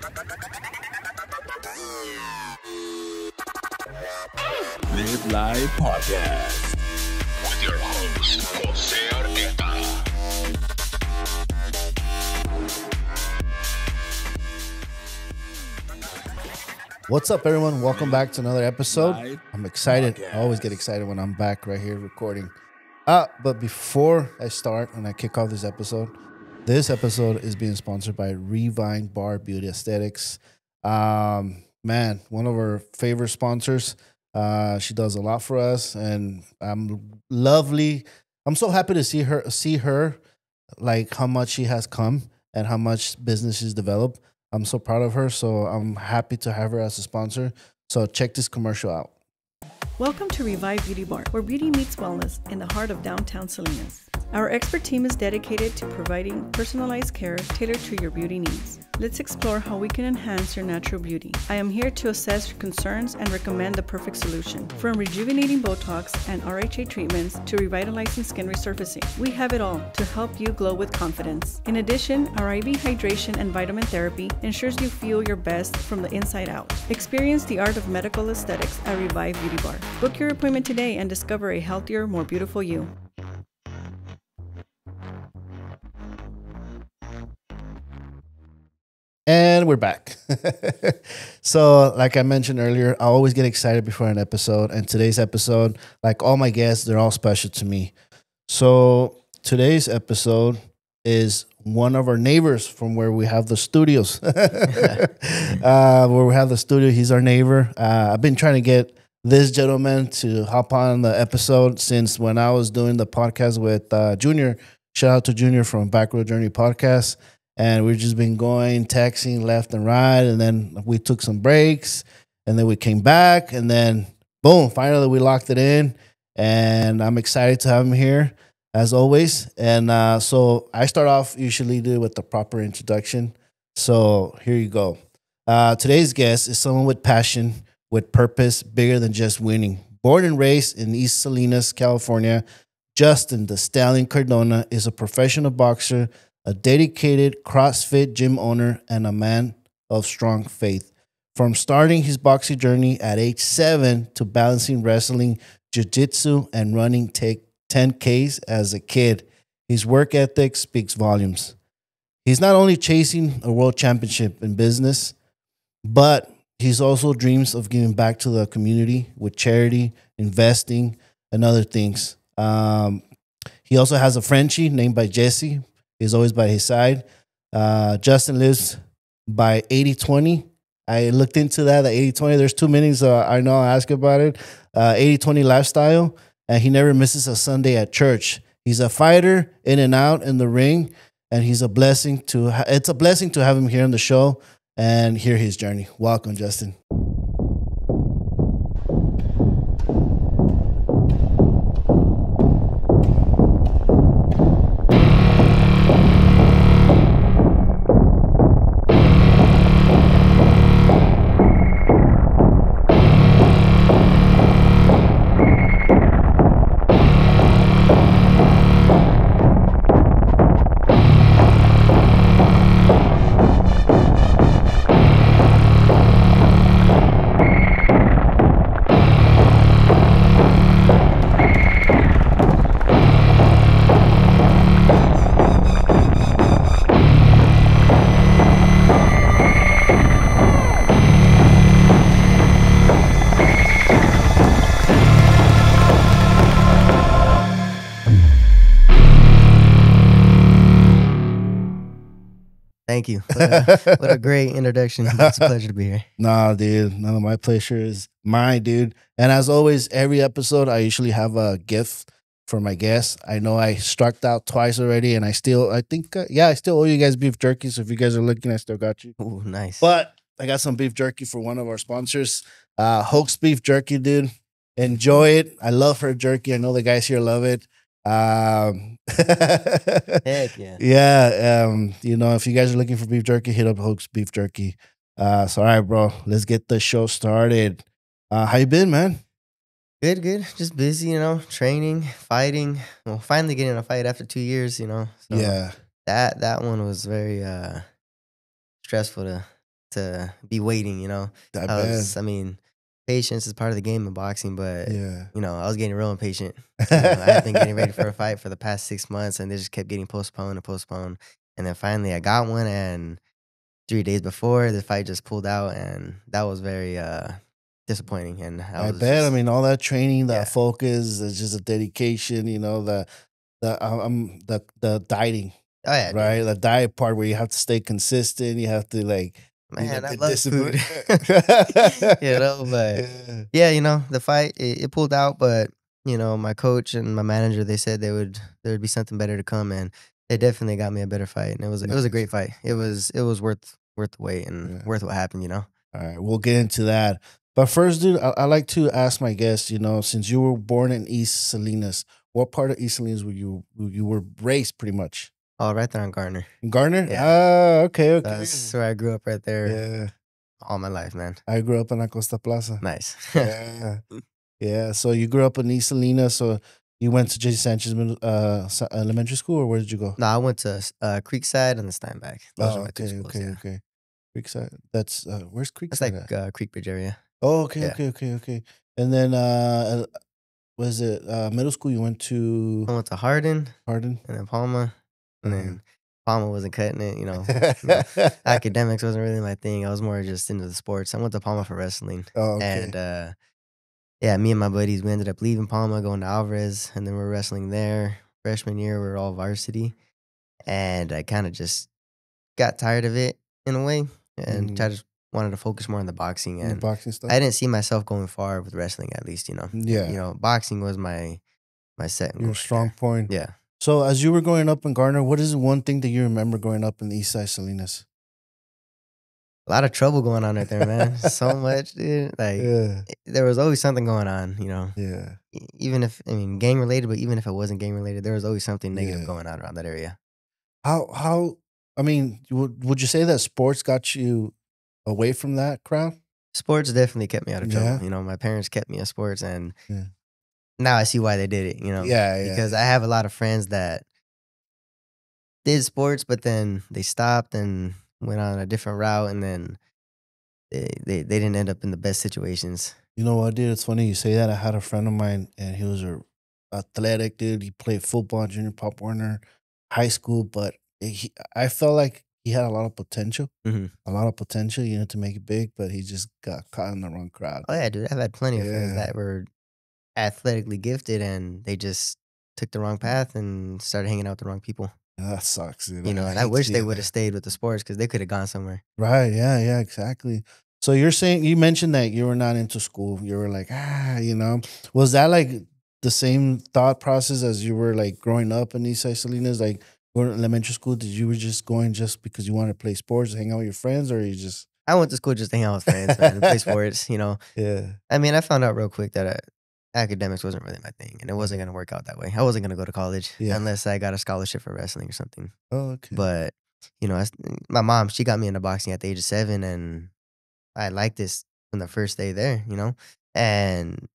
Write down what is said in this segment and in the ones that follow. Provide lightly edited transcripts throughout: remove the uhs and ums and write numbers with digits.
Live Live Podcast with your host, Jose Arqueta. What's up, everyone? Welcome back to another episode. Live I'm excited. Podcast. I always get excited when I'm back right here recording. But before I start and I kick off this episode is being sponsored by Revine Bar Beauty Aesthetics. Man, one of our favorite sponsors. She does a lot for us, and I'm so happy to see her, like how much she has come and how much business she's developed. I'm so proud of her, so I'm happy to have her as a sponsor. So check this commercial out. Welcome to Revive Beauty Bar, where beauty meets wellness in the heart of downtown Salinas. Our expert team is dedicated to providing personalized care tailored to your beauty needs. Let's explore how we can enhance your natural beauty. I am here to assess your concerns and recommend the perfect solution. From rejuvenating Botox and RHA treatments to revitalizing skin resurfacing, we have it all to help you glow with confidence. In addition, our IV hydration and vitamin therapy ensures you feel your best from the inside out. Experience the art of medical aesthetics at Revive Beauty Bar. Book your appointment today and discover a healthier, more beautiful you. And we're back. So, like I mentioned earlier, I always get excited before an episode. And today's episode, like all my guests, they're all special to me. So, today's episode is one of our neighbors from where we have the studios. Where we have the studio, he's our neighbor. I've been trying to get this gentleman to hop on the episode since when I was doing the podcast with Junior. Shout out to Junior from Back Road Journey Podcast. And we've just been going, texting left and right. And then we took some breaks. And then we came back. And then, boom, finally we locked it in. And I'm excited to have him here, as always. And so I start off usually with the proper introduction. So here you go. Today's guest is someone with passion, with purpose, bigger than just winning. Born and raised in East Salinas, California, Justin, the Stallion Cardona, is a professional boxer, a dedicated CrossFit gym owner, and a man of strong faith. From starting his boxing journey at age 7 to balancing wrestling, jiu-jitsu, and running 10Ks as a kid, his work ethic speaks volumes. He's not only chasing a world championship in business, but he's also dreams of giving back to the community with charity, investing, and other things. He also has a Frenchie named by Jesse. He's always by his side. Justin lives by 80-20. I looked into that, the 80-20. There's too many, so I know I'll ask about it. 80-20 lifestyle, and he never misses a Sunday at church. He's a fighter in and out in the ring, and it's a blessing to have him here on the show and hear his journey. Welcome, Justin. Thank you. What a great introduction. It's a pleasure to be here. Nah, dude. No, my pleasure is mine, dude. And as always, every episode, I usually have a gift for my guests. I know I struck out twice already, and I still owe you guys beef jerky. So if you guys are looking, I still got you. Ooh, nice. But I got some beef jerky for one of our sponsors, Hoax Beef Jerky, dude. Enjoy it. I love her jerky. I know the guys here love it. Heck yeah. Yeah. You know, if you guys are looking for beef jerky, hit up Hoax Beef Jerky. So all right, bro, let's get the show started. How you been, man? Good. Just busy, training, fighting. Well, finally getting a fight after 2 years, So Yeah. That one was very stressful to to be waiting, you know. I bet. I mean, patience is part of the game in boxing, but Yeah. you know, I was getting real impatient. You know, I had been getting ready for a fight for the past 6 months, and they just kept getting postponed and postponed. And then finally, I got one, and 3 days before the fight just pulled out, and that was very disappointing. And I I was bet. I just mean, all that training, that yeah, focus, it's just a dedication. You know, the dieting, oh yeah, dude, right? The diet part where you have to stay consistent. You have to man, I the love discipline. food, you know. But Yeah. yeah, you know, the fight it pulled out, but you know, my coach and my manager they said there would be something better to come, and they definitely got me a better fight, and it was a Nice. great fight. It was worth the wait and Yeah. worth what happened, you know. All right, we'll get into that. But first, dude, I like to ask my guests. You know, since you were born in East Salinas, what part of East Salinas you were raised pretty much? Oh, right there on Garner. Garner? Yeah, Ah, okay, okay. that's where I grew up right there Yeah, all my life, man. I grew up in Acosta Plaza. Nice. Yeah, yeah. So you grew up in East Salinas. So you went to J. Sanchez Elementary School, or where did you go? No, I went to Creekside and the Steinbach. Those are Oh, my two okay, schools. okay, Yeah, okay. Creekside. That's where's that's Creekside like at? Creek Bridge area. Oh, okay, Yeah, okay, okay, okay. And then was it middle school? You went to I went to Hardin Hardin? and then Palma, and Uh-huh. then Palma wasn't cutting it. Academics wasn't really my thing. I was more just into the sports. I went to Palma for wrestling, Oh, okay. and yeah, me and my buddies we ended up leaving Palma, going to Alvarez, and then we're wrestling there. Freshman year, we were all varsity, and I kind of just got tired of it in a way, and I Mhm. just wanted to focus more on the boxing. The And boxing stuff? I didn't see myself going far with wrestling, at least, you know. You Yeah. know, boxing was my second Your goal right strong there. point. Yeah. So as you were growing up in Garner, what is the one thing that you remember growing up in the East Side Salinas? A lot of trouble going on right there, man. So much, dude. Like, Yeah. there was always something going on, you know. Yeah. Even if, I mean, gang related, but even if it wasn't gang related, there was always something negative Yeah. going on around that area. How I mean, would you say that sports got you away from that crowd? Sports definitely kept me out of trouble. Yeah. You know, my parents kept me in sports, and Yeah. now I see why they did it, you know, Yeah, yeah. because I have a lot of friends that did sports, but then they stopped and went on a different route, and then they didn't end up in the best situations. You know what, dude? It's funny you say that. I had a friend of mine, and he was a athletic dude. He played football, junior Pop Warner, high school, but I felt like he had a lot of potential. Hmm. A lot of potential, to make it big, but he just got caught in the wrong crowd. Oh yeah, dude, I've had plenty of friends Yeah, that were athletically gifted, and they just took the wrong path and started hanging out with the wrong people. that sucks, dude. You know, I and I hate wish they seeing would have that. stayed with the sports because they could have gone somewhere. Right? Yeah, yeah, exactly. So you're saying you mentioned that you were not into school. You were like, was that like the same thought process as you were like growing up in East Side Salinas, like going to elementary school? Did you were just going just because you wanted to play sports, hang out with your friends, or you just I went to school just to hang out with friends, man, and play sports. You know, yeah, I mean, I found out real quick that academics wasn't really my thing, and it wasn't gonna work out that way. I wasn't gonna go to college yeah? unless I got a scholarship for wrestling or something. Oh, okay. But you know, my mom, she got me into boxing at the age of 7, and I liked this from the first day there. You know, and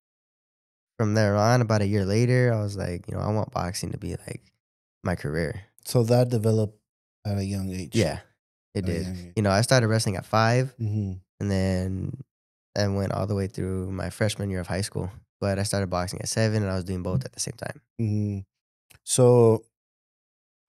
from there on, about a year later, I was like, you know, I want boxing to be like my career. So that developed at a young age. Yeah, it At a did. young age. You know, I started wrestling at 5, Mm-hmm. and then I went all the way through my freshman year of high school. But I started boxing at 7, and I was doing both at the same time. Mm-hmm. So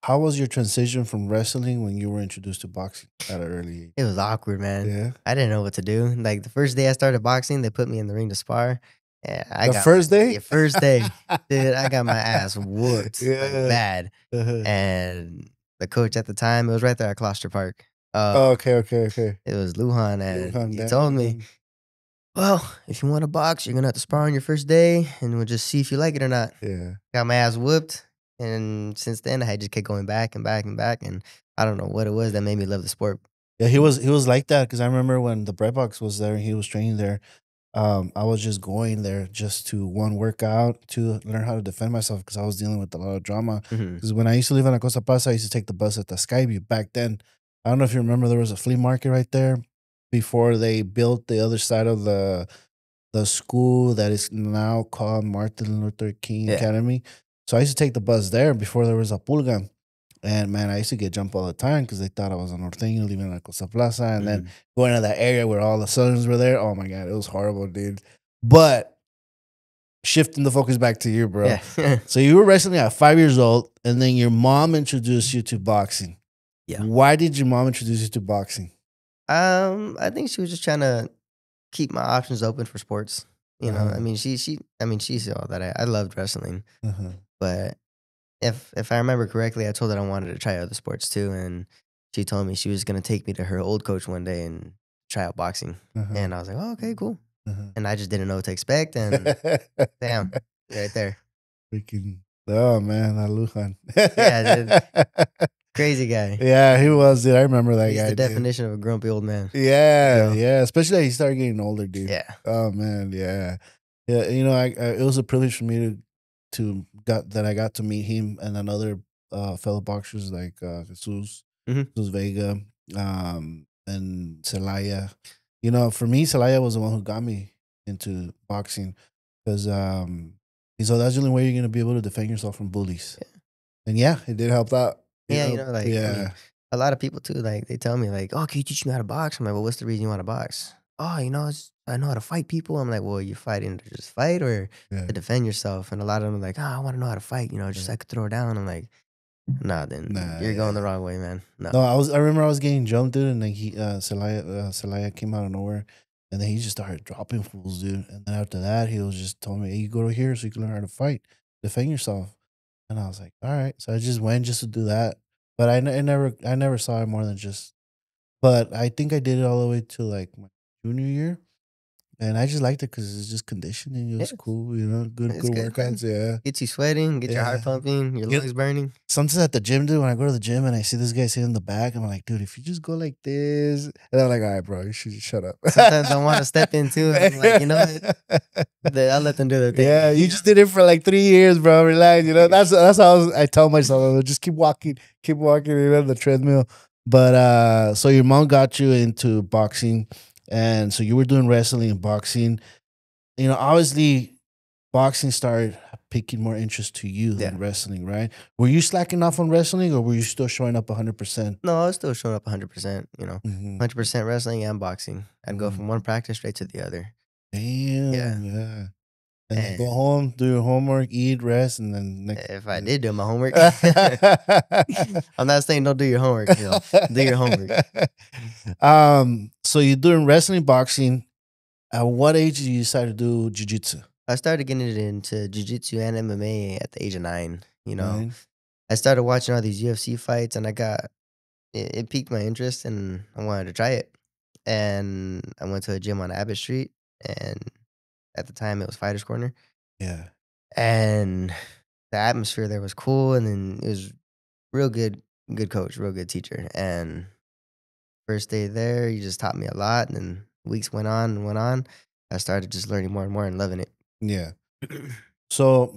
how was your transition from wrestling when you were introduced to boxing at an early age? It was awkward, man. Yeah. I didn't know what to do. Like the first day I started boxing, they put me in the ring to spar. And I The got first day? yeah, first day, dude, I got my ass whooped like, Yeah. bad. Uh-huh. And the coach at the time, it was right there at Closter Park. Oh, okay. It was Lujan, and Lujan, he damn. told me, well, if you want to box, you're gonna have to spar on your first day, and we'll just see if you like it or not. Yeah. Got my ass whooped, and since then I had just kept going back and back and back, and I don't know what it was that made me love the sport. Yeah, he was like that because I remember when the bread box was there and he was training there. I was just going there just to work out, to learn how to defend myself because I was dealing with a lot of drama. Mhm. Because when I used to live in Acosta Plaza, I used to take the bus at the Skyview back then. I don't know if you remember, there was a flea market right there before they built the other side of the school that is now called Martin Luther King Yeah. Academy. So I used to take the bus there before there was a pulga. And man, I used to get jumped all the time because they thought I was a norteño living in La Costa Plaza. And then Mhm. going to that area where all the Southerners were there. Oh my God, it was horrible, dude. But shifting the focus back to you, bro. Yeah. So you were wrestling at 5 years old, and then your mom introduced you to boxing. Yeah. Why did your mom introduce you to boxing? I think she was just trying to keep my options open for sports. You know, Uh-huh. I mean, she saw that I loved wrestling, Uh-huh. but if I remember correctly, I told her I wanted to try other sports too, and she told me she was gonna take me to her old coach one day and try out boxing. Uh-huh. And I was like, oh, okay, cool. Uh-huh. And I just didn't know what to expect, and damn, right there, Freaking, oh man, that Lujan. Yeah, crazy guy. Yeah, he was, dude. I remember that He's guy. the dude. definition of a grumpy old man. Yeah, Yeah. yeah. Especially as he started getting older, dude. Yeah. Oh man, yeah, yeah. You know, I it was a privilege for me I got to meet him and another fellow boxers like Mhm. Jesus Vega, and Celaya. You know, for me, Celaya was the one who got me into boxing because he's that's the only way you're gonna be able to defend yourself from bullies. And yeah, it did help out. Yeah, you know, like, I yeah. mean, a lot of people too, like, they tell me, like, oh, can you teach me how to box? I'm like, well, what's the reason you want to box? Oh, you know, I know how to fight people. I'm like, well, you're fighting to just fight or Yeah. to defend yourself? And a lot of them are like, oh, I want to know how to fight, you know, just so I could throw down. I'm like, nah, then Nah, you're going yeah. the wrong way, man. No. No, I remember I was getting jumped, dude, and then Celaya came out of nowhere, and then he just started dropping fools, dude. And then after that, he was just telling me, "Hey, you go to here so you can learn how to fight, defend yourself." And I was like, "All right." So I just went just to do that, but I never saw it more than just. But I think I did it all the way to like my junior year, and I just liked it because it's just conditioning. It was Yeah. cool, you know, good It's good, workouts, yeah. Get you sweating, get your heart Yeah. pumping, your You- lungs burning. Sometimes at the gym, dude, when I go to the gym and I see this guy sitting in the back, I'm like, dude, if you just go like this, and I'm like, all right, bro, you should just shut up. Sometimes I want to step in too. And I'm like, you know what? I'll let them do their thing. Yeah, you just did it for like 3 years, bro. Relax, you know. That's how I tell myself, just keep walking, you know, the treadmill. But so your mom got you into boxing, and so you were doing wrestling and boxing. You know, obviously, boxing started picking more interest to you than Yeah. wrestling, right? Were you slacking off on wrestling, or were you still showing up 100%? No, I was still showing up 100%, you know. Mm-hmm. 100% wrestling and boxing. I'd go Mhm. from one practice straight to the other. Damn, Yeah. yeah. And then go And- home, do your homework, eat, rest, and then next. If I did do my homework, I'm not saying don't do your homework. You know, do your homework. So you're doing wrestling, boxing. At what age did you decide to do jiu-jitsu? I started getting into jiu-jitsu and MMA at the age of 9. You know, Nine? I started watching all these UFC fights, and it piqued my interest, and I wanted to try it. And I went to a gym on Abbott Street, and at the time it was Fighters Corner, Yeah. and the atmosphere there was cool, and then it was real good coach, real good teacher. And first day there, he just taught me a lot, and then weeks went on and went on. I started just learning more and more and loving it. Yeah. So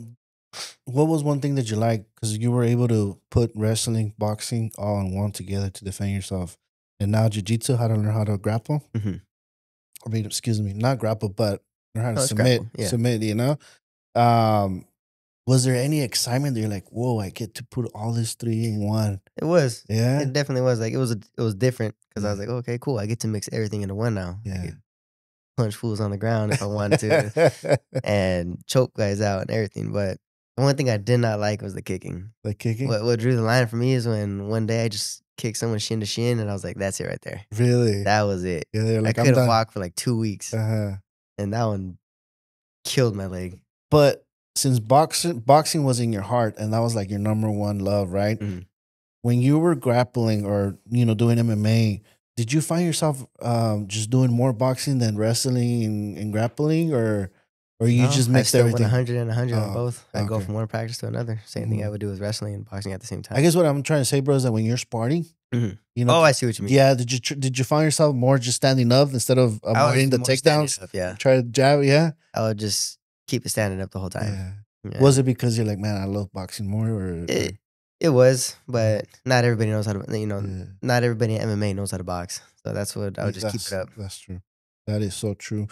what was one thing that you liked? Because you were able to put wrestling, boxing all in one together to defend yourself. And now jiu-jitsu, how to learn how to grapple. Mhm. I mean, excuse me, not grapple, but learn how to No, it's submit. grapple, yeah. Submit, you know? Was there any excitement that you're like, whoa, I get to put all this 3 in one? It was. Yeah? It definitely was. Like, it was different because I was Yeah. like, okay, cool. I get to mix everything into one now. I Yeah. could punch fools on the ground if I wanted to and choke guys out and everything. But the one thing I did not like was the kicking. Like kicking? What drew the line for me is when one day I just kicked someone shin to shin, and I was like, that's it right there. Really? That was it. Yeah, they're like, I I'm couldn't done. walk for like 2 weeks, Uh-huh. and that one killed my leg. But since boxing was in your heart and that was like your number one love, right? Mhm. When you were grappling or, you know, doing MMA, did you find yourself just doing more boxing than wrestling and grappling, or you No, just I mixed still went everything? 100 and 100 on Oh, both. I'd go okay. from one practice to another. Same thing I Mhm. would do with wrestling and boxing at the same time. I guess what I'm trying to say, bro, is that when you're sparring, Mhm. you know, Oh, I see what you mean. yeah, did you find yourself more just standing up instead of I was avoiding the more standing takedowns? up, yeah. Try to jab, yeah. I would just keep it standing up the whole time. Yeah. Yeah. Was it because you're like, man, I love boxing more, or It was, but not everybody knows how to, you know, Yeah. not everybody in MMA knows how to box. So that's what I would just keep it up. That's true. That is so true.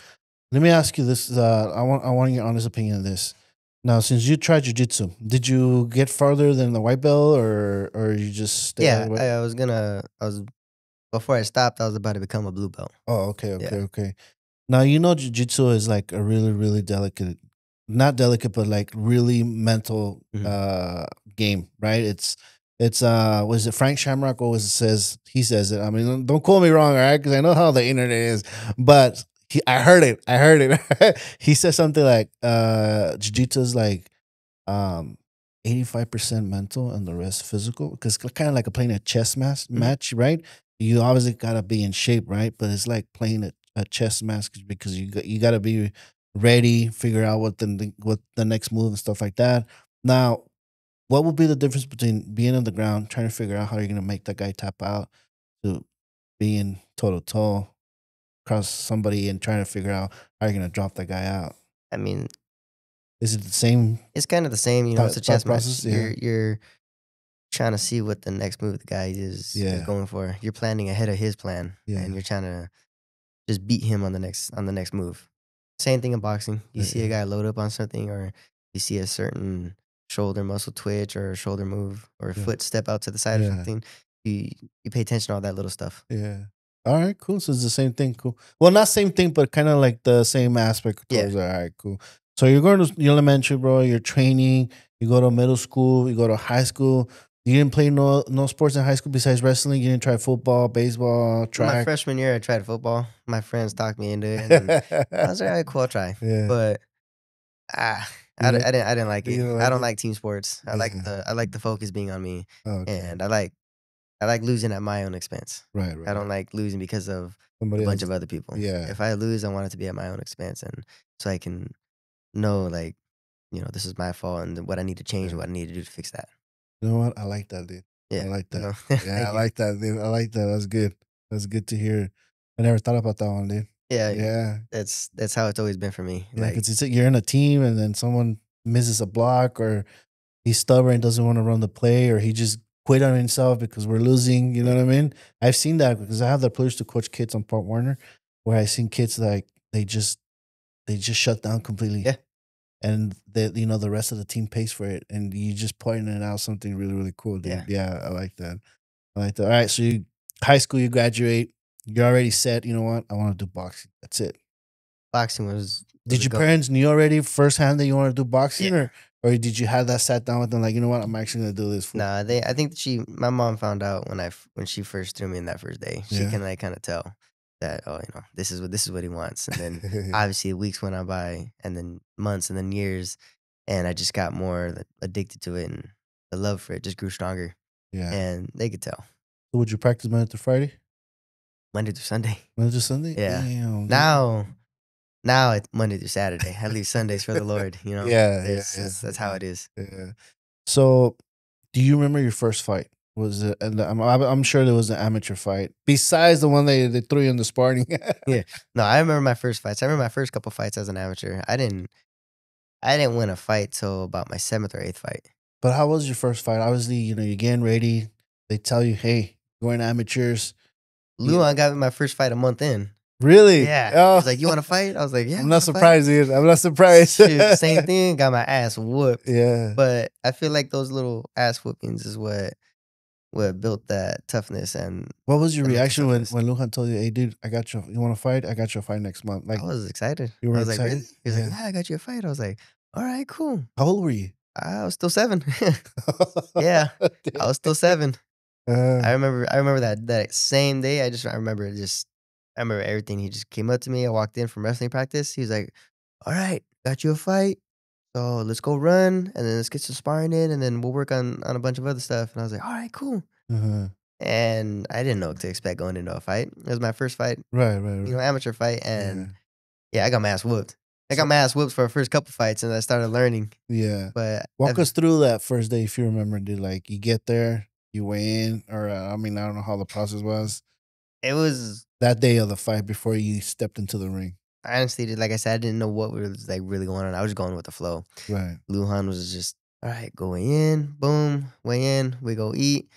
Let me ask you this. I want your honest opinion on this. Now, since you tried jiu-jitsu, did you get farther than the white belt, or you just stay all Yeah, the way? I was before I stopped, I was about to become a blue belt. Oh, okay, okay, Yeah. okay. Now, jiu-jitsu is like a really, really delicate, not delicate, but like really mental Mhm. game, right? It's was it Frank Shamrock always he says it. I mean, don't call me wrong, all right? Because I know how the internet is, but I heard it. I heard it. He said something like jiu-jitsu is like um 85% mental and the rest physical, because kind of like playing a chess match, right? You obviously gotta be in shape, right? But it's like playing a chess match, because you gotta be ready, figure out what the next move and stuff like that. Now, what would be the difference between being on the ground trying to figure out how you're gonna make that guy tap out, to being toe to toe across somebody and trying to figure out how you're gonna drop that guy out? I mean, Is it the same it's kind of the same. It's a thought chess match. process? Yeah, You're trying to see what the next move the guy is yeah, going for. You're planning ahead of his plan, yeah, and you're trying to just beat him on the next move. Same thing in boxing. You see a yeah, guy load up on something, or you see a certain shoulder muscle twitch, or a shoulder move, or a yeah, foot step out to the side or yeah. something. You you pay attention to all that little stuff. Yeah. All right, cool. So it's the same thing. Cool. Well, not same thing, but kind of like the same aspect Yeah. towards that. All right, cool. So you're going to elementary, bro. You're training. You go to middle school. You go to high school. You didn't play no sports in high school besides wrestling. You didn't try football, baseball, My track. freshman year, I tried football. My friends talked me into it, and I was like, all right, cool, I'll try. Yeah. But You didn't, I didn't like it. you didn't I like don't it? like team sports. Yeah. I like the focus being on me, Okay. and I like losing at my own expense. Right. I Right. don't like losing because of a Somebody bunch else. of other people. Yeah. If I lose, I want it to be at my own expense, and so I can know, like, this is my fault, and what I need to change, and Yeah. what I need to do to fix that. You know what? I like that, dude. I Yeah, like that. Yeah, I Thank you. like that, dude. I like that. That's good. That's good to hear. I never thought about that one, dude. Yeah, Yeah. that's how it's always been for me. Yeah, Like, because you're in a team and then someone misses a block, or he's stubborn, doesn't want to run the play, or he just quit on himself because we're losing. You know what I mean? I've seen that because I have the privilege to coach kids on Port Warner, where I seen kids like they just shut down completely, yeah, and the rest of the team pays for it, and you just pointed out something really, really cool, dude. yeah. Yeah, I like that. I like that. All right, so high school, you graduate, you're already set. You know what? I want to do boxing. That's it. Boxing was Did a your go. parents knew already firsthand that you want to do boxing, Yeah. or did you have that sat down with them like, you know what, I'm actually gonna do this? For Nah, I think my mom found out when she first threw me in that first day. She Yeah. can like kind of tell that, oh, this is what he wants. And then obviously weeks went on by, and then months, and then years, and I just got more addicted to it, and the love for it just grew stronger. Yeah. And they could tell. So would you practice Monday through Friday? Monday through Sunday. Monday to Sunday? Yeah. Damn, dude. Now it's Monday through Saturday. I leave Sundays for the Lord. Yeah, That's how it is. Yeah. So, do you remember your first fight? Was it? And I'm sure there was an amateur fight besides the one they threw you in the sparring. Yeah. No, I remember my first fights. I remember my first couple fights as an amateur. I didn't win a fight till about my 7th or 8th fight. But how was your first fight? Obviously, you're getting ready. They tell you, hey, going amateurs. Luan got me my first fight a month in. Really? Yeah. Oh. He was like, you want to fight? I was like, yeah. I'm not surprised, dude. I'm not surprised. Shoot, same thing. Got my ass whooped. Yeah. But I feel like those little ass whoopings is what built that toughness. And What was your the mental reaction when toughness. Lujan told you, hey, dude, you want to fight? I got you a fight next month. Like, I was excited. you were I was excited? like, really? He was like, Yeah. yeah, I got you a fight. I was like, all right, cool. How old were you? I was still 7. Yeah. I was still 7. I remember that same day. I remember everything. He just came up to me. I walked in from wrestling practice. He was like, all right, got you a fight. So let's go run, and then let's get some sparring in, and then we'll work on a bunch of other stuff. And I was like, all right, cool. Uh-huh. And I didn't know what to expect going into a fight. It was my first fight, Right. amateur fight. And yeah, I got my ass whooped. I got my ass whooped for the first couple fights, and I started learning. Yeah. But Walk us through that first day, if you remember, dude. Like, you get there, you weigh in, or I don't know how the process was. it was That day of the fight before you stepped into the ring. honestly, like I said, I didn't know what was like really going on. I was just going with the flow. Right. Luhan was just, all right, go weigh in, boom, weigh in, we go eat,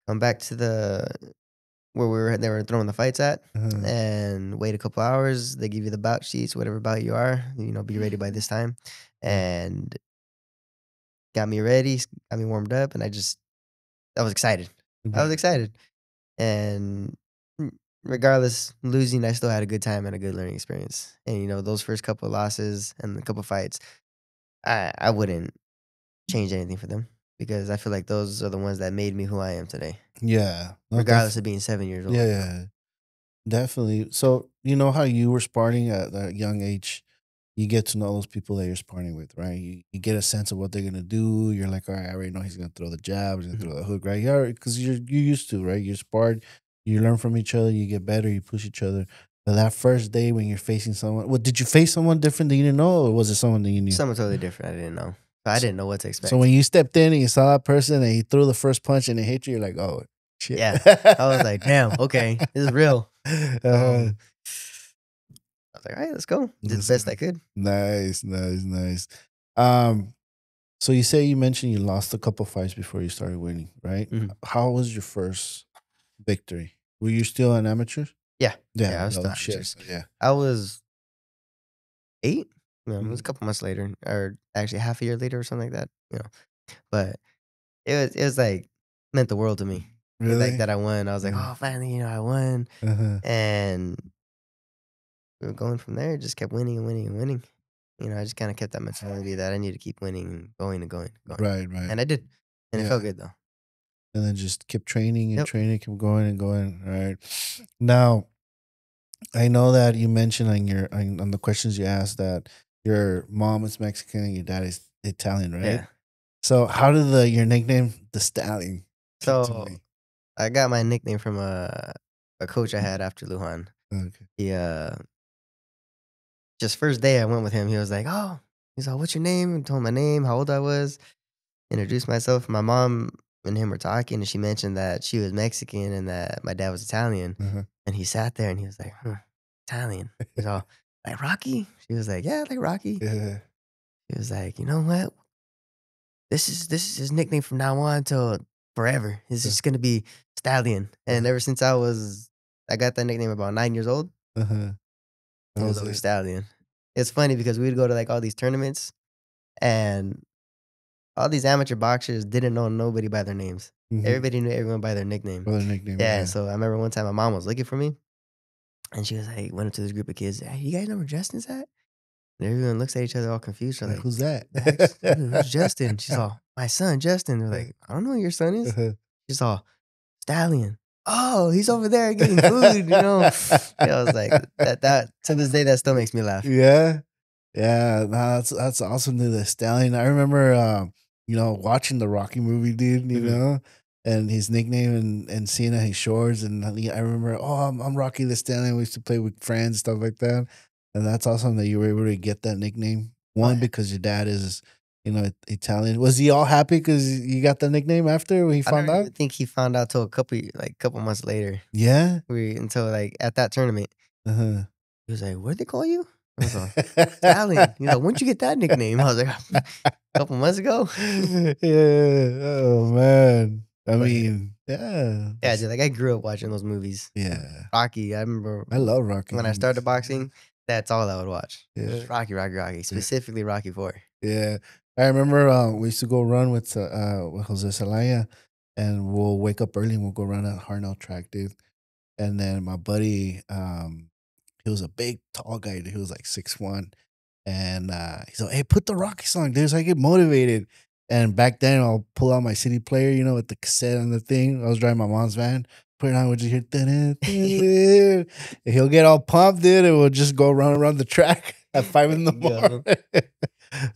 come back to where they were throwing the fights at, Uh-huh. and wait a couple hours. They give you the bout sheets, whatever bout you are, be ready by this time. And got me ready, got me warmed up, and I was excited. I was excited. And regardless, losing, I still had a good time and a good learning experience. And, those first couple of losses and a couple of fights, I wouldn't change anything for them because I feel like those are the ones that made me who I am today, Yeah. No, regardless of being 7 years old. yeah, definitely. So, you know how you were sparring at a young age? You get to know those people that you're sparring with, right? You get a sense of what they're gonna do. You're like, all right, I already know he's gonna throw the jab, he's gonna throw the hook, right? Yeah, because you're used to, right? You're sparred, you learn from each other, you get better, you push each other. But that first day when you're facing someone, well, did you face someone different that you didn't know, or was it someone that you knew? Someone totally different. I didn't know. So I didn't know what to expect. So when you stepped in and you saw that person and he threw the first punch and it hit you, you're like, oh shit. Yeah. I was like, damn, okay, this is real. I was like, all right, let's go. Did the best I could. Nice. So you mentioned you lost a couple fights before you started winning, right? Mhm. How was your first victory? Were you still an amateur? Yeah. I was still shit. amateurs. Yeah. I was 8. It was a Mhm. couple months later, or actually half a year later or something like that. But it was like meant the world to me. Really? Like that I won. I was like, oh, finally, I won. Uh-huh. And we were going from there, just kept winning and winning and winning. I just kind of kept that mentality that I need to keep winning and going and going and going. Right. And I did. And it Yeah. felt good though. And then just keep training and Yep. training, keep going and going. All right. Now, I know that you mentioned on the questions you asked that your mom is Mexican and your dad is Italian, right? Yeah. So how did your nickname, the Stallion, come to So be? I got my nickname from a coach I had after Lujan. Okay. He just first day I went with him, he was like, oh, he's like, what's your name? And told him my name, how old I was, introduced myself. My mom and him were talking, and she mentioned that she was Mexican and that my dad was Italian. Uh-huh. And he sat there and he was like, Italian. He's all like Rocky. She was like, yeah, like Rocky. Yeah. He was like, you know what? This is his nickname from now on till forever. It's just gonna be Stallion. And ever since I got that nickname about 9 years old, Uh-huh. it was always Stallion. It's funny because we'd go to like all these tournaments and all these amateur boxers didn't know nobody by their names. Mhm. Everybody knew everyone by their nickname. Or the nickname. Yeah, so I remember one time my mom was looking for me and she was like, went up to this group of kids, hey, you guys know where Justin's at? And everyone looks at each other all confused. They're Like, like, who's that? who's Justin? She's all, my son, Justin. They're like, I don't know who your son is. Uh-huh. She's all, Stallion. Oh, he's over there getting food, Yeah, I was like, that to this day, that still makes me laugh. Yeah. Yeah. No, that's awesome, dude. The Stallion. I remember watching the Rocky movie, dude, Mhm. and his nickname and seeing his shorts. And I remember, I'm Rocky the Stallion. We used to play with friends, stuff like that. And that's awesome that you were able to get that nickname. One, yeah. because your dad is, Italian. Was he all happy because you got the nickname after he I found don't out? even think he found out till a couple months later. Yeah. Until like at that tournament, Uh-huh. he was like, "What did they call you?" I was like, "Stallion." He's like, "When'd you get that nickname?" I was like, "A couple months ago." Yeah. Oh man. I But mean, yeah. yeah, dude, like I grew up watching those movies. Yeah. Rocky. I remember I love Rocky. when I started boxing. That's all I would watch. Yeah. Just Rocky. Specifically Rocky 4. Yeah. I remember we used to go run with Jose Salaya, and we'll wake up early and we'll go run at Harnell track, dude. And then my buddy, he was a big, tall guy. Dude. He was like 6'1". And he's like, hey, put the Rocky song, dude, so I get motivated. And back then, I'll pull out my CD player, with the cassette and the thing. I was driving my mom's van. Put it on, would you hear? And he'll get all pumped, dude, and we'll just go run around the track at 5 in the morning.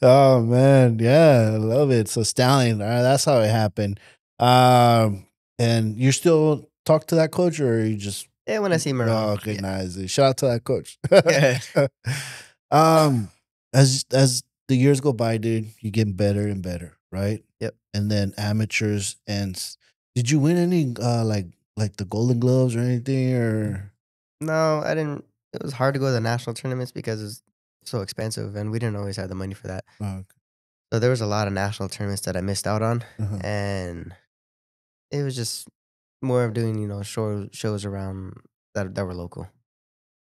Oh, man. Yeah, I love it. So, Stallion, that's how it happened. And you still talk to that coach, or you just... Yeah, when I see him Oh, around. okay, Yeah. nice. Shout out to that coach. Yeah. As the years go by, dude, you're getting better and better, right? Yep. And then amateurs did you win any like the Golden Gloves or anything or? No, I didn't. It was hard to go to the national tournaments because it's so expensive, and we didn't always have the money for that. Oh, okay. So there was a lot of national tournaments that I missed out on, Uh-huh. and it was just more of doing shows around that were local.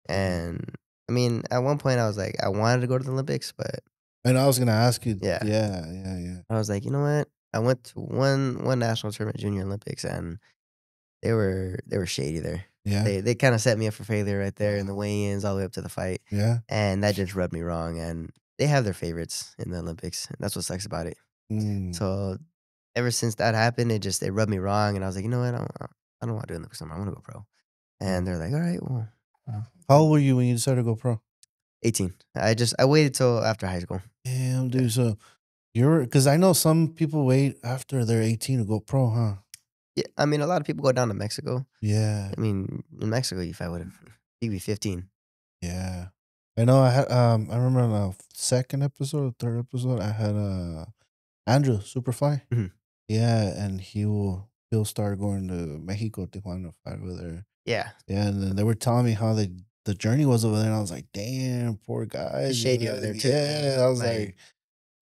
And I mean, at one point I was like, I wanted to go to the Olympics, but And I was gonna ask you. Yeah. Yeah. I was like, you know what? I went to one national tournament, Junior Olympics, and they were shady there. Yeah. They kind of set me up for failure right there in the weigh-ins all the way up to the fight, Yeah. and that just rubbed me wrong. And they have their favorites in the Olympics, and that's what sucks about it. Mm. So ever since that happened, it rubbed me wrong, and I was like, you know what? I don't want to do Olympics anymore. I want to go pro. And they're like, all right, well, How old were you when you decided to go pro? 18. I waited till after high school. Damn, dude. So because I know some people wait after they're 18 to go pro, huh? Yeah, I mean, a lot of people go down to Mexico. Yeah. I mean, in Mexico, you fight with you be 15. Yeah. I know I remember on the second episode, third episode, I had Andrew Superfly. Mhm. Yeah, and he'll start going to Mexico, Tijuana to fight over there. Yeah. Yeah, and then they were telling me how the journey was over there, and I was like, damn, poor guys. It's shady over there, too. Yeah, I was like,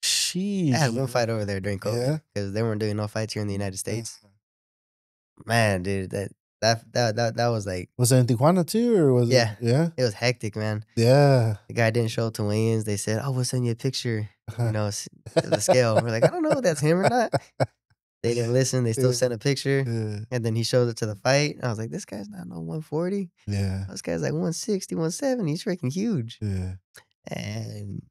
sheesh. I had one fight over there during COVID Yeah. because they weren't doing no fights here in the United States. Man, dude, that was like, Was it in Tijuana too, or was Yeah. it? Yeah. it was hectic, man. Yeah. The guy didn't show up to weigh-ins. They said, "Oh, we'll send you a picture." The scale. We're like, I don't know if that's him or not. They didn't listen. They still Yeah. sent a picture, Yeah. and then he showed up to the fight. I was like, this guy's not no 140. Yeah. This guy's like 160, 170. He's freaking huge. Yeah. And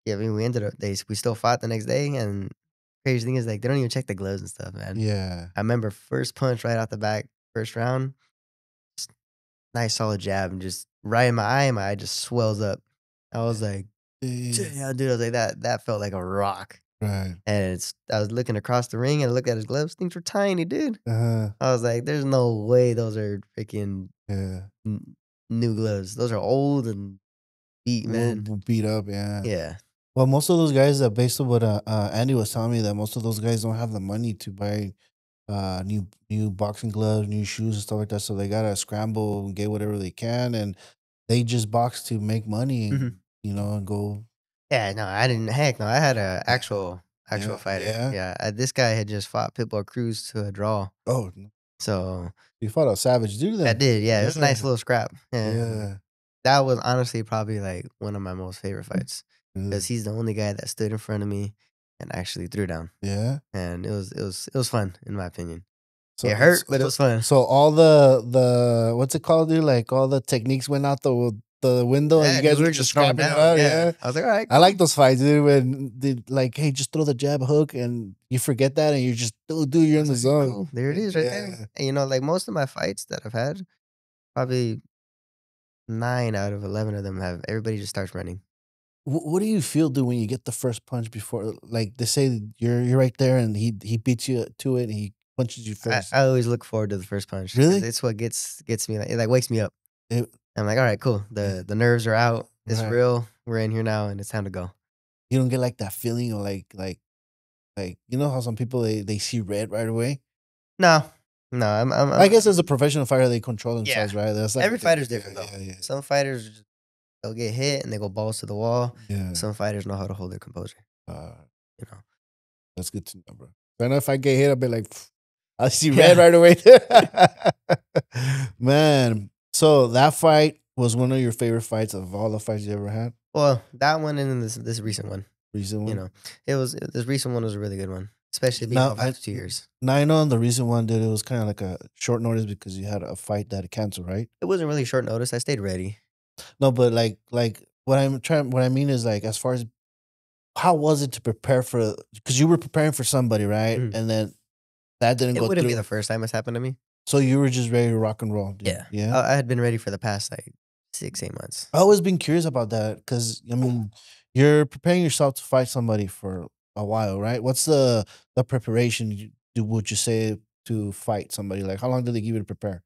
yeah, I mean, we ended up we still fought the next day, and crazy thing is like they don't even check the gloves and stuff, man. Yeah. I remember first punch right off the back, first round, just nice solid jab, and just right in my eye just swells up. I was like, yeah, dude, I was like that felt like a rock. Right. And I was looking across the ring and I looked at his gloves. Things were tiny, dude. Uh-huh. I was like, there's no way those are freaking Yeah. new gloves. Those are old and beat, man. Beat up, yeah. Yeah. Well, most of those guys that based on what Andy was telling me, that most of those guys don't have the money to buy new boxing gloves, new shoes and stuff like that. So they gotta scramble and get whatever they can, and they just box to make money, and, and go. Yeah, no, I didn't. Heck, no, I had an actual Yeah, fighter. yeah? Yeah, this guy had just fought Pitbull Cruz to a draw. Oh, So you fought a savage dude then. I did. Yeah, it was a nice Yeah. little scrap. And Yeah. that was honestly probably like one of my most favorite fights Really? because he's the only guy that stood in front of me and actually threw down. Yeah. And it was fun in my opinion. So It hurt, but it was fun. So all the what's it called, dude? Like all the techniques went out the window, and you guys were just throwing scrapping it out. Yeah. I was like, all right. I like those fights, dude. When they like, hey, just throw the jab hook, and you forget that, and you just dude, you're in the zone. Cool. There it is, right there. And like most of my fights that I've had, probably 9 out of 11 of them everybody just starts running. What do you feel, dude, when you get the first punch before, like they say you're right there, and he beats you to it, and he punches you first? I always look forward to the first punch. Really? It's what gets me. It like wakes me up. It- I'm like, all right, cool. The nerves are out. It's Right. real. We're in here now, and it's time to go. You don't get like that feeling of like you know how some people they see red right away. No. I guess as a professional fighter, they control themselves, right? That's like Every fighter's different though. Yeah. Some fighters they'll get hit and they go balls to the wall. Yeah. Some fighters know how to hold their composure. You know. That's good to know, bro. I know if I get hit, I'll be like, I see red right away. Man, so that fight was one of your favorite fights of all the fights you ever had? Well, that one and then this recent one. Recent one? You know, this recent one was a really good one, especially being Now, off after 2 years. Now, I know on the recent one, dude, it was kind of like a short notice because you had a fight that canceled, right? It wasn't really short notice. I stayed ready. No, but like what I mean is like, as far as how was it to prepare for, because you were preparing for somebody, right? Mhm. And then that didn't It go wouldn't through. be the first time it's happened to me. So you were just ready to rock and roll, dude. Yeah. Yeah. I had been ready for the past like 6-8 months. I always been curious about that because I mean, you're preparing yourself to fight somebody for a while, right? What's the preparation would you say to fight somebody? Like, how long do they give you to prepare?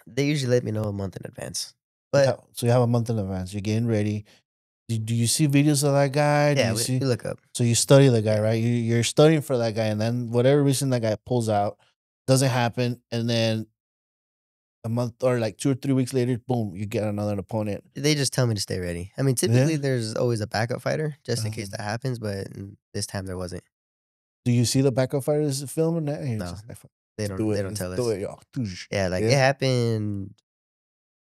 They usually let me know a month in advance. But So you have a month in advance. You're getting ready. Do you see videos of that guy? Do yeah, you see? we look up. So you study the guy, right? You're studying for that guy, and then whatever reason that guy pulls out doesn't happen, and then a month or like 2 or 3 weeks later, boom, you get another opponent. They just tell me to stay ready. I mean, typically there's always a backup fighter just in case Uh-huh. that happens, but this time there wasn't. Do you see the backup fighters filming that? You're No. just like, "Fuck, They let's don't. do it, They don't let's tell us. do it, y'all." Yeah, like Yeah. it happened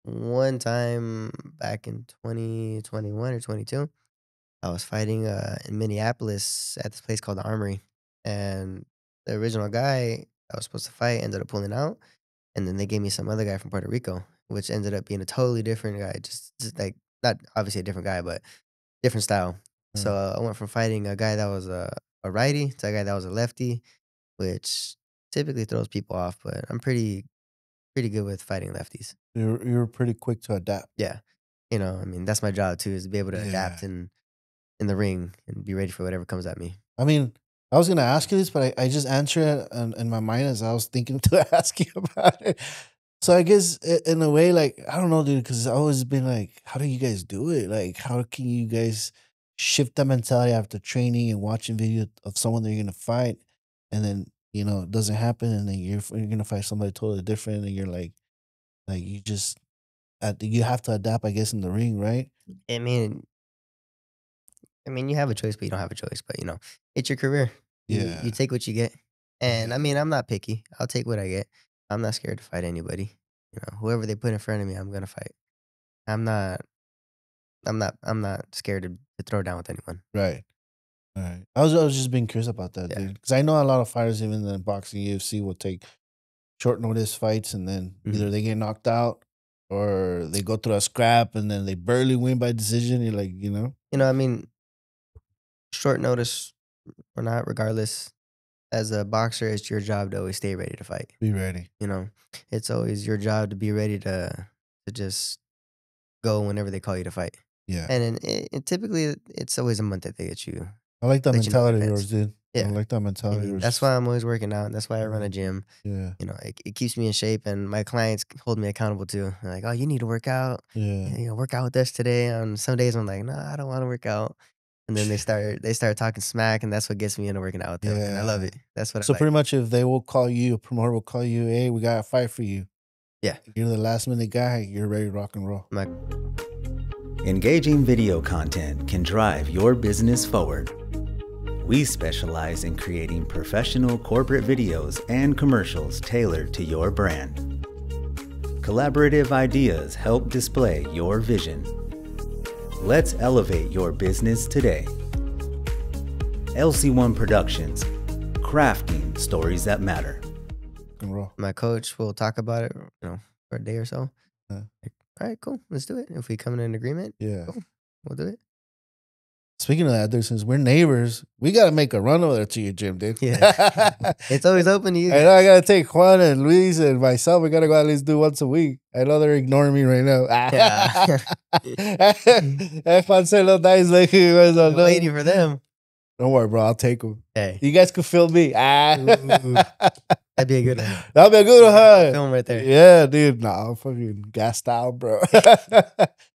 one time back in 2021 or 22. I was fighting in Minneapolis at this place called the Armory, and the original guy I was supposed to fight ended up pulling out, and then they gave me some other guy from Puerto Rico, which ended up being a totally different guy, just like not obviously a different guy, but different style. So I went from fighting a guy that was a righty to a guy that was a lefty, which typically throws people off, but I'm pretty good with fighting lefties. You're pretty quick to adapt. Yeah. You know, I mean, that's my job too, is to be able to adapt Yeah. in the ring and be ready for whatever comes at me. I mean, I was gonna ask you this, but I just answered it in my mind as I was thinking to ask you about it. So I guess in a way, like, I don't know, dude, because I've always been like, how do you guys do it? Like, how can you guys shift that mentality after training and watching video of someone that you're gonna fight, and then it doesn't happen, and then you're gonna fight somebody totally different, and you're like you just you have to adapt, I guess, in the ring, right? I mean, you have a choice, but you don't have a choice. But it's your career. Yeah. You take what you get. And I mean, I'm not picky. I'll take what I get. I'm not scared to fight anybody. Whoever they put in front of me, I'm gonna fight. I'm not. I'm not scared to throw down with anyone. Right. All right. I was just being curious about that, Yeah. dude, because I know a lot of fighters, even in boxing, UFC, will take short notice fights, and then either they get knocked out or they go through a scrap, and then they barely win by decision. You're like, I mean, short notice or not, regardless, as a boxer, it's your job to always stay ready to fight. be ready. It's always your job to be ready to just go whenever they call you to fight. Yeah. And typically, it's always a month that they get you. I like that let you know in mentality of yours, advance. dude. Yeah. I like that I mentality. of mean, yours. that's why I'm always working out. That's why I run a gym. Yeah. It keeps me in shape, and my clients hold me accountable too. They're like, "Oh, you need to work out. Yeah. Work out with us today." On some days, I'm like, "No, I don't want to work out." And then they start talking smack, and that's what gets me into working out with them. And I love it. That's what So I like. pretty much, if they will call you, a promoter will call you, hey, we got a fight for you. Yeah. You're the last minute guy. You're ready to rock and roll. Engaging video content can drive your business forward. We specialize in creating professional corporate videos and commercials tailored to your brand. Collaborative ideas help display your vision. Let's elevate your business today. LC1 Productions, crafting stories that matter. Rock and roll. My coach will talk about it, for a day or so. Yeah. Like, all right, cool, let's do it. If we come in an agreement, Yeah. cool, we'll do it. Speaking of that, dude, since we're neighbors, we got to make a run over there to your gym, dude. Yeah. It's always open to you. I know I got to take Juan and Luis and myself. We got to go at least do once a week. I know they're ignoring me right now. Yeah. If I say little dice like you guys I'm waiting for them. Don't worry, bro. I'll take them. Hey, You guys could film me. that'd be a good one. That'll be a good one, huh? Film right there. Yeah, dude. Nah, I'm fucking gassed out, bro. I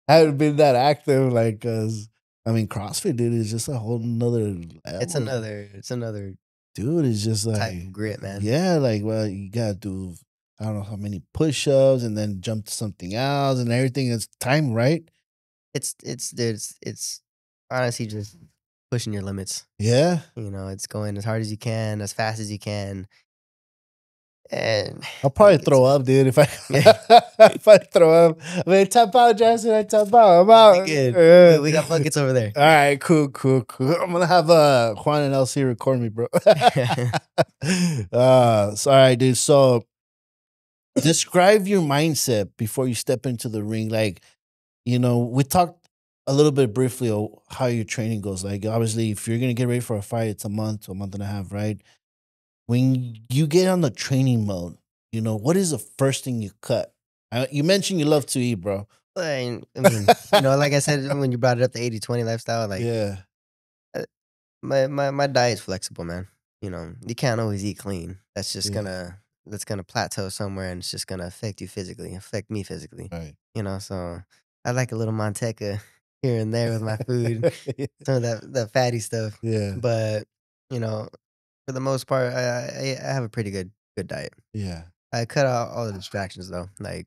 haven't been that active, like, cause I mean, CrossFit, dude, is just a whole nother level. It's another Dude, it's just type like of grit, man. Yeah, like, well, you gotta do I don't know how many push-ups and then jump to something else and everything. It's time, right? It's honestly just pushing your limits. Yeah. It's going as hard as you can, as fast as you can. And I'll probably throw up, dude, if I if I throw up. I mean, tap out, Jackson. I tap out. I'm out. We good. Yeah. We got buckets over there. All right, cool. I'm gonna have Juan and LC record me, bro. So all right, dude. So describe your mindset before you step into the ring. Like, we talked a little bit briefly of how your training goes. Like, obviously, if you're gonna get ready for a fight, it's a month to a month and a half, right? When you get on the training mode, what is the first thing you cut? You mentioned you love to eat, bro. I mean, like I said, when you brought it up, the 80-20 lifestyle, like, yeah, my diet's flexible, man. You can't always eat clean. That's just Yeah. that's gonna plateau somewhere, and it's just gonna affect me physically. right. So I like a little manteca here and there with my food, some of that fatty stuff. Yeah, But for the most part, I have a pretty good diet. yeah, I cut out all the distractions though. Like,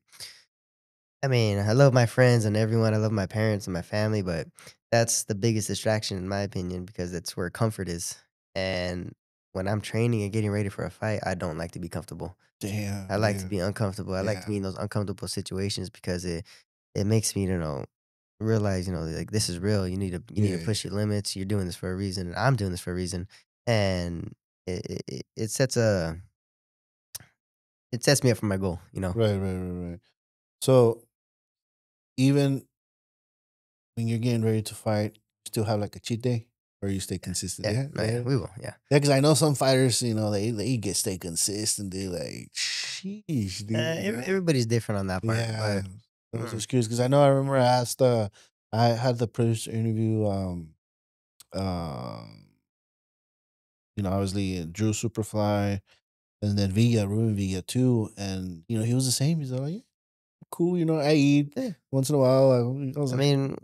I mean, I love my friends and everyone. I love my parents and my family, but that's the biggest distraction in my opinion because it's where comfort is. And when I'm training and getting ready for a fight, I don't like to be comfortable. damn. I like to dude. be uncomfortable. I like to Yeah. be in those uncomfortable situations because it makes me, realize, like this is real. You need to push your limits. You're doing this for a reason, and I'm doing this for a reason. And it sets me up for my goal. Right. So even when you're getting ready to fight, you still have like a cheat day, or you stay consistent? Yeah, Yeah, no, yeah, we will. Yeah, because I know some fighters, they stay consistent. They like, sheesh, dude. everybody's different on that part. Yeah, But I was just curious because I remember I asked, I had the producer interview, um, obviously Drew Superfly, and then Ruben Villa too, and he was the same. He's like, yeah, cool, I eat yeah. once in a while. I was I like, mean,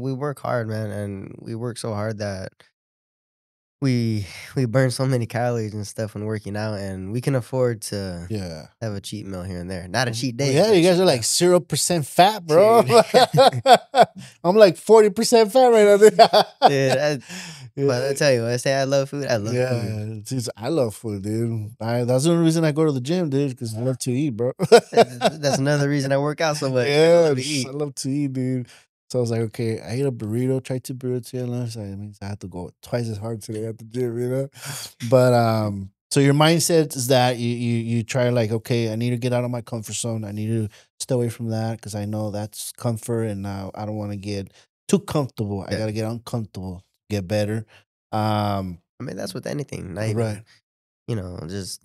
we work hard, man, and we work so hard that we we burn so many calories and stuff when working out, and we can afford to yeah. have a cheat meal here and there. Not a cheat Well, day. yeah, but you guys cheat are like meal. 0% fat, bro. Dude. I'm like 40% fat right now. Dude. Dude, but I tell you, when I say I love food, I love food. Yeah, geez, I love food, dude. That's the only reason I go to the gym, dude, because I love to eat, bro. That's another reason I work out so much. Yeah, I I love to eat, dude. So I was like, okay, I ate a burrito, tried to burrito at lunch. That means I have to go twice as hard today at the gym. But so your mindset is that you try like, okay, I need to get out of my comfort zone. I need to stay away from that because I know that's comfort, and now I don't want to get too comfortable. I Yeah. gotta get uncomfortable, get better. Um, I mean, that's with anything. Not right. even, just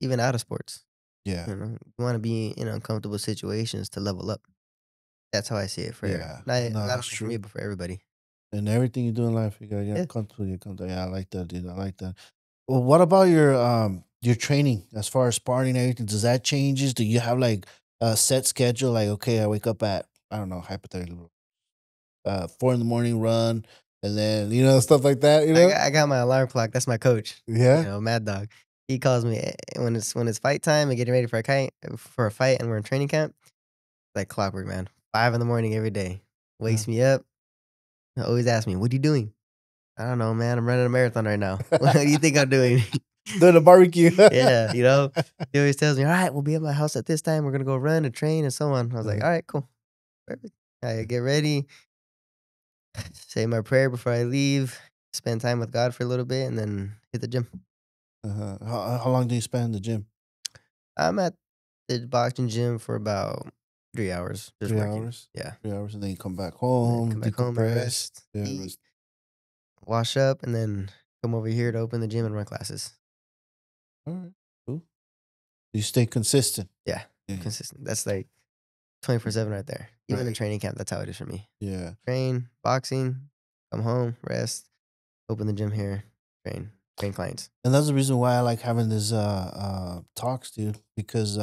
even out of sports. Yeah. You want to be in uncomfortable situations to level up. That's how I see it for Yeah. not No, not that's only for me, true. but for everybody. And everything you do in life, you gotta Yeah. get comfortable. Get comfortable. Yeah, I like that, dude. I like that. Well, what about your training as far as sparring and everything? Does that changes? Do you have like a set schedule? Like, okay, I wake up at, I don't know, hypothetically, 4 in the morning, run, and then stuff like that. I got my alarm clock. That's my coach. Yeah. Mad Dog. He calls me when it's fight time and getting ready for a fight, and we're in training camp. Like clockwork, man. 5 in the morning every day. Wakes me up. Always asks me, "What are you doing?" I don't know, man. I'm running a marathon right now. What do you think I'm doing? Doing a barbecue. Yeah, he always tells me, "All right, we'll be at my house at this time. We're gonna go run and train and so on." I was like, "All right, cool, perfect." I get ready, say my prayer before I leave, spend time with God for a little bit, and then hit the gym. How long do you spend in the gym? I'm at the boxing gym for about 3 hours, just 3 hours. working. Yeah. 3 hours, and then you come back And then home, come back home and decompress. rest, Yeah, eat, rest. wash up, and then come over here to open the gym and run classes. All right, cool. You stay consistent. Yeah, Yeah. consistent. That's like 24/7 right there. Even in Right. training camp, that's how it is for me. Yeah. Train, boxing, come home, rest, open the gym here, train clients. And that's the reason why I like having this talks, dude, because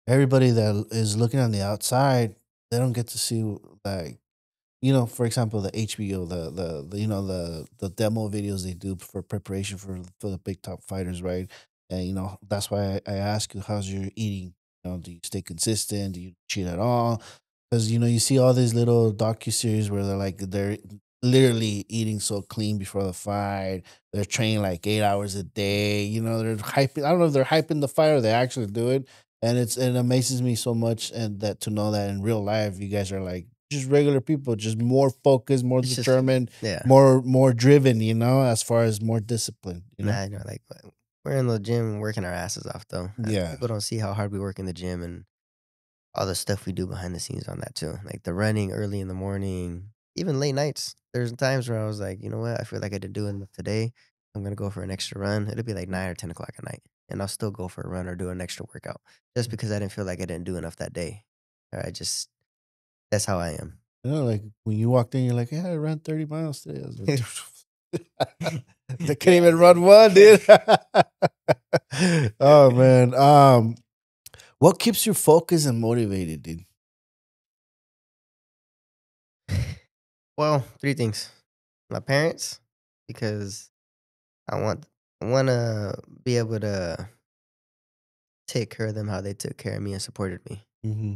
everybody that is looking on the outside, they don't get to see, like, for example, the HBO, the demo videos they do for preparation for the big top fighters, right? And that's why I ask you, how's your eating? Do you stay consistent? Do you cheat at all? Because you see all these little docu-series where they're literally eating so clean before the fight. They're training like 8 hours a day. They're hyping. I don't know if they're hyping the fight or they actually do it. And it amazes me so much, and that to know that in real life you guys are like just regular people, just more focused, more It's just determined, yeah. more driven. As far as more discipline. Nah, like we're in the gym working our asses off though. Yeah. People don't see how hard we work in the gym and all the stuff we do behind the scenes on that too. Like the running early in the morning, even late nights. There's times where I was like, you know what? I feel like I didn't do enough today. I'm gonna go for an extra run. It'll be like 9 or 10 o'clock at night, and I'll still go for a run or do an extra workout just because I didn't feel like I didn't do enough that day. Or that's how I am. Like when you walked in, you're like, yeah, I ran 30 miles today. I was like, they can't even run one, dude. Oh man. What keeps you focused and motivated, dude? Well, 3 things. My parents, because I want to be able to take care of them how they took care of me and supported me. Mm-hmm.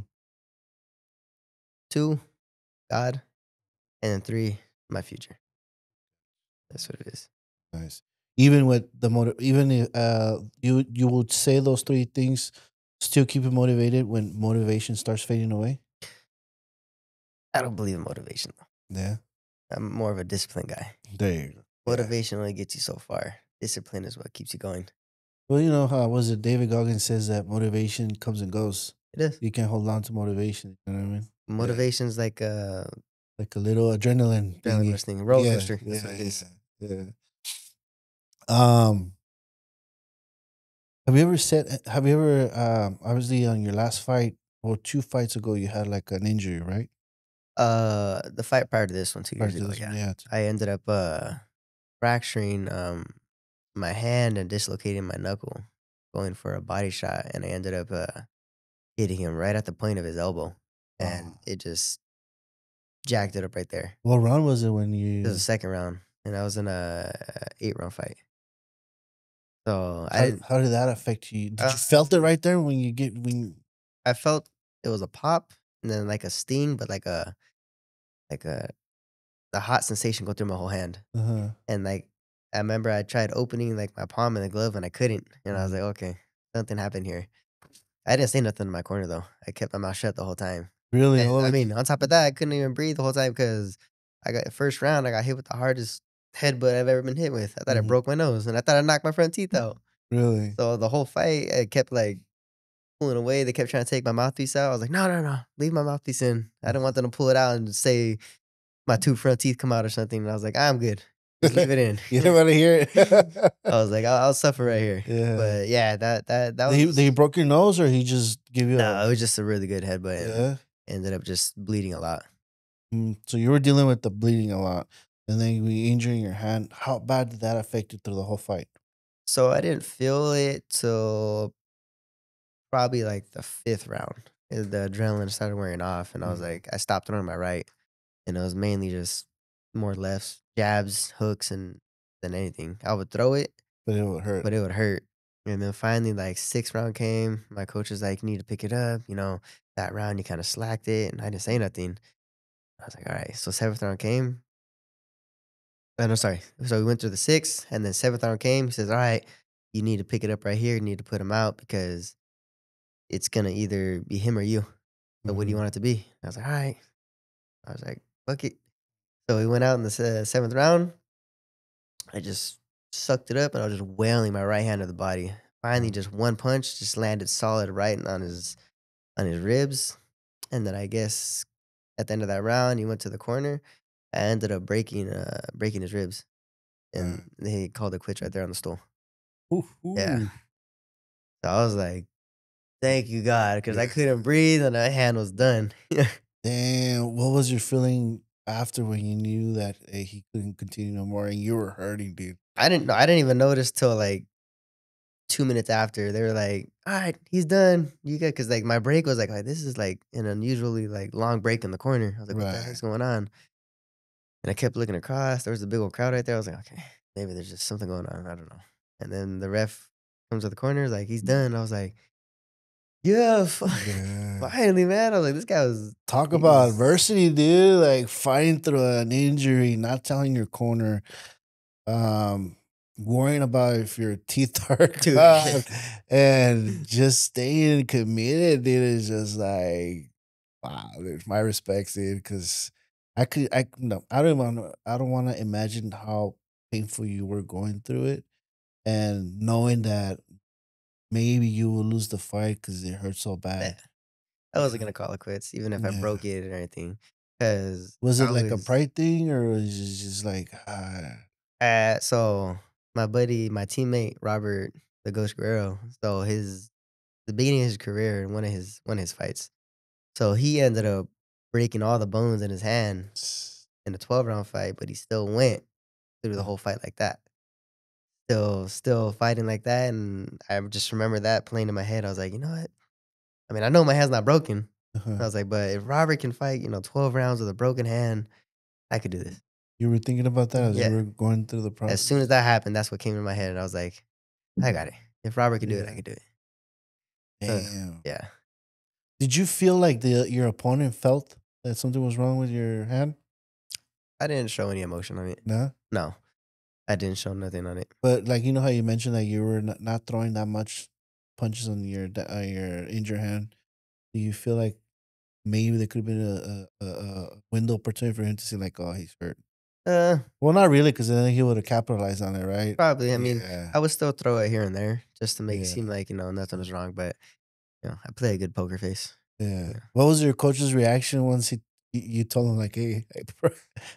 2, God, and then 3, my future. That's what it is. Nice. Even with the you would say those 3 things still keep you motivated when motivation starts fading away? I don't believe in motivation. Yeah. I'm more of a discipline guy. There you go. Yeah. Motivation only gets you so far. Discipline is what keeps you going. Well, you know how was it? David Goggins says that motivation comes and goes. It is. You can't hold on to motivation. You know what I mean? Motivation's like Like a little adrenaline adrenaline thingy. rush thing, roller Yeah, coaster. That's yeah, what it is. yeah. Have you ever obviously on your last fight or 2 fights ago you had like an injury, right? The fight prior to this one 2 Prior years to ago, this one, yeah. yeah. I ended up fracturing my hand and dislocating my knuckle going for a body shot, and I ended up hitting him right at the point of his elbow, and Oh. it just jacked it up right there. What round was it when It was you the second round, and I was in a 8-round fight. So how did that affect you? Did you felt it right there when I felt it was a pop and then like a sting, but like a hot sensation go through my whole hand. uh-huh. And like I remember I tried opening like my palm in the glove and I couldn't. And I was like, okay, something happened here. I didn't say nothing in my corner though. I kept my mouth shut the whole time. Really? And Oh, I like, mean, on top of that, I couldn't even breathe the whole time because first round, I got hit with the hardest headbutt I've ever been hit with. I thought I Mhm. broke my nose and I thought I knocked my front teeth out. Really? So the whole fight, I kept like pulling away. They kept trying to take my mouthpiece out. I was like, no, no, no, leave my mouthpiece in. I didn't want them to pull it out and say my 2 front teeth come out or something. And I was like, I'm good. Just leave it in. You didn't want to hear it. I was like, I'll suffer right here. Yeah. But yeah, that They was they broke your nose or he just give you no, it a was just a really good headbutt. And yeah. ended up just bleeding a lot. So you were dealing with the bleeding a lot, and then we injuring your hand. How bad did that affect you through the whole fight? So I didn't feel it till probably like the 5th round. The adrenaline started wearing off, and I was Mhm. like, I stopped throwing my right, and it was mainly just more lefts, jabs, hooks, and than anything. I would throw it, But it would hurt. but it would hurt. And then finally, like 6th round came. My coach was like, "You need to pick it up." That round you kind of slacked it, and I didn't say nothing. I was like, "All right." So 7th round came. No, sorry. So we went through the 6th, and then 7th round came. He says, "All right, you need to pick it up right here. You need to put him out because it's gonna either be him or you. So what do you Mhm. want it to be?" I was like, "All right." I was like, "Fuck it." So we went out in the 7th round. I just sucked it up, and I was just wailing my right hand to the body. Finally, just one punch just landed solid right on his ribs, and then I guess at the end of that round, he went to the corner. I ended up breaking his ribs, Uh, and he called it quits right there on the stool. ooh, Yeah. ooh. So I was like, "Thank you, God," because I couldn't breathe and my hand was done. Damn, what was your feeling after when you knew that he couldn't continue no more and you were hurting, dude? I didn't know. I didn't even notice till like 2 minutes after. They were like, "All right, he's done. You got," because like my break was like, this is like an unusually like long break in the corner. I was like, "What the Right. heck's going on?" And I kept looking across. There was a big old crowd right there. I was like, "Okay, maybe there's just something going on. I don't know." And then the ref comes to the corner, like, "He's done." I was like, "Yeah, Yeah. finally, man." I was like, "This guy was." Talk He about was adversity, dude. Like fighting through an injury, not telling your corner, worrying about if your teeth are dude. cut, and just staying committed, dude, is just like wow. Dude, my respects, dude, because no, I don't want to imagine how painful you were going through it, and knowing that maybe you will lose the fight because it hurt so Yeah. bad. I wasn't gonna call it quits, even if I Yeah. broke it or anything, because Was it I like a was. pride thing or was it just like, So my buddy, my teammate Robert, the Ghost Guerrero. So the beginning of his career in one of his fights. So he ended up breaking all the bones in his hand in a 12-round fight, but he still went through the whole fight like that. Still fighting like that, and I just remember that playing in my head. I was like, you know what? I mean, I know my hand's not broken. I uh-huh. was like, but if Robert can fight, 12 rounds with a broken hand, I could do this. You were thinking about that as you Yeah. were going through the As soon as process? that happened, that's what came in my head, and I was like, I got it. If Robert could do it, I Yeah. could do it. Damn. Yeah. Did you feel like your opponent felt that something was wrong with your hand? I didn't show any emotion on it. No. No, I didn't show nothing on it. But like you know how you mentioned that you were not throwing that much punches on your injured hand. Do you feel like maybe there could have been a window opportunity for him to see like, oh, he's hurt. Uh, Well, not really, because then he would have capitalized on it, right? Probably. I mean, Yeah. I would still throw it here and there just to make it Yeah. seem like, nothing was wrong. But, I play a good poker face. Yeah. Yeah. What was your coach's reaction once you told him like, hey,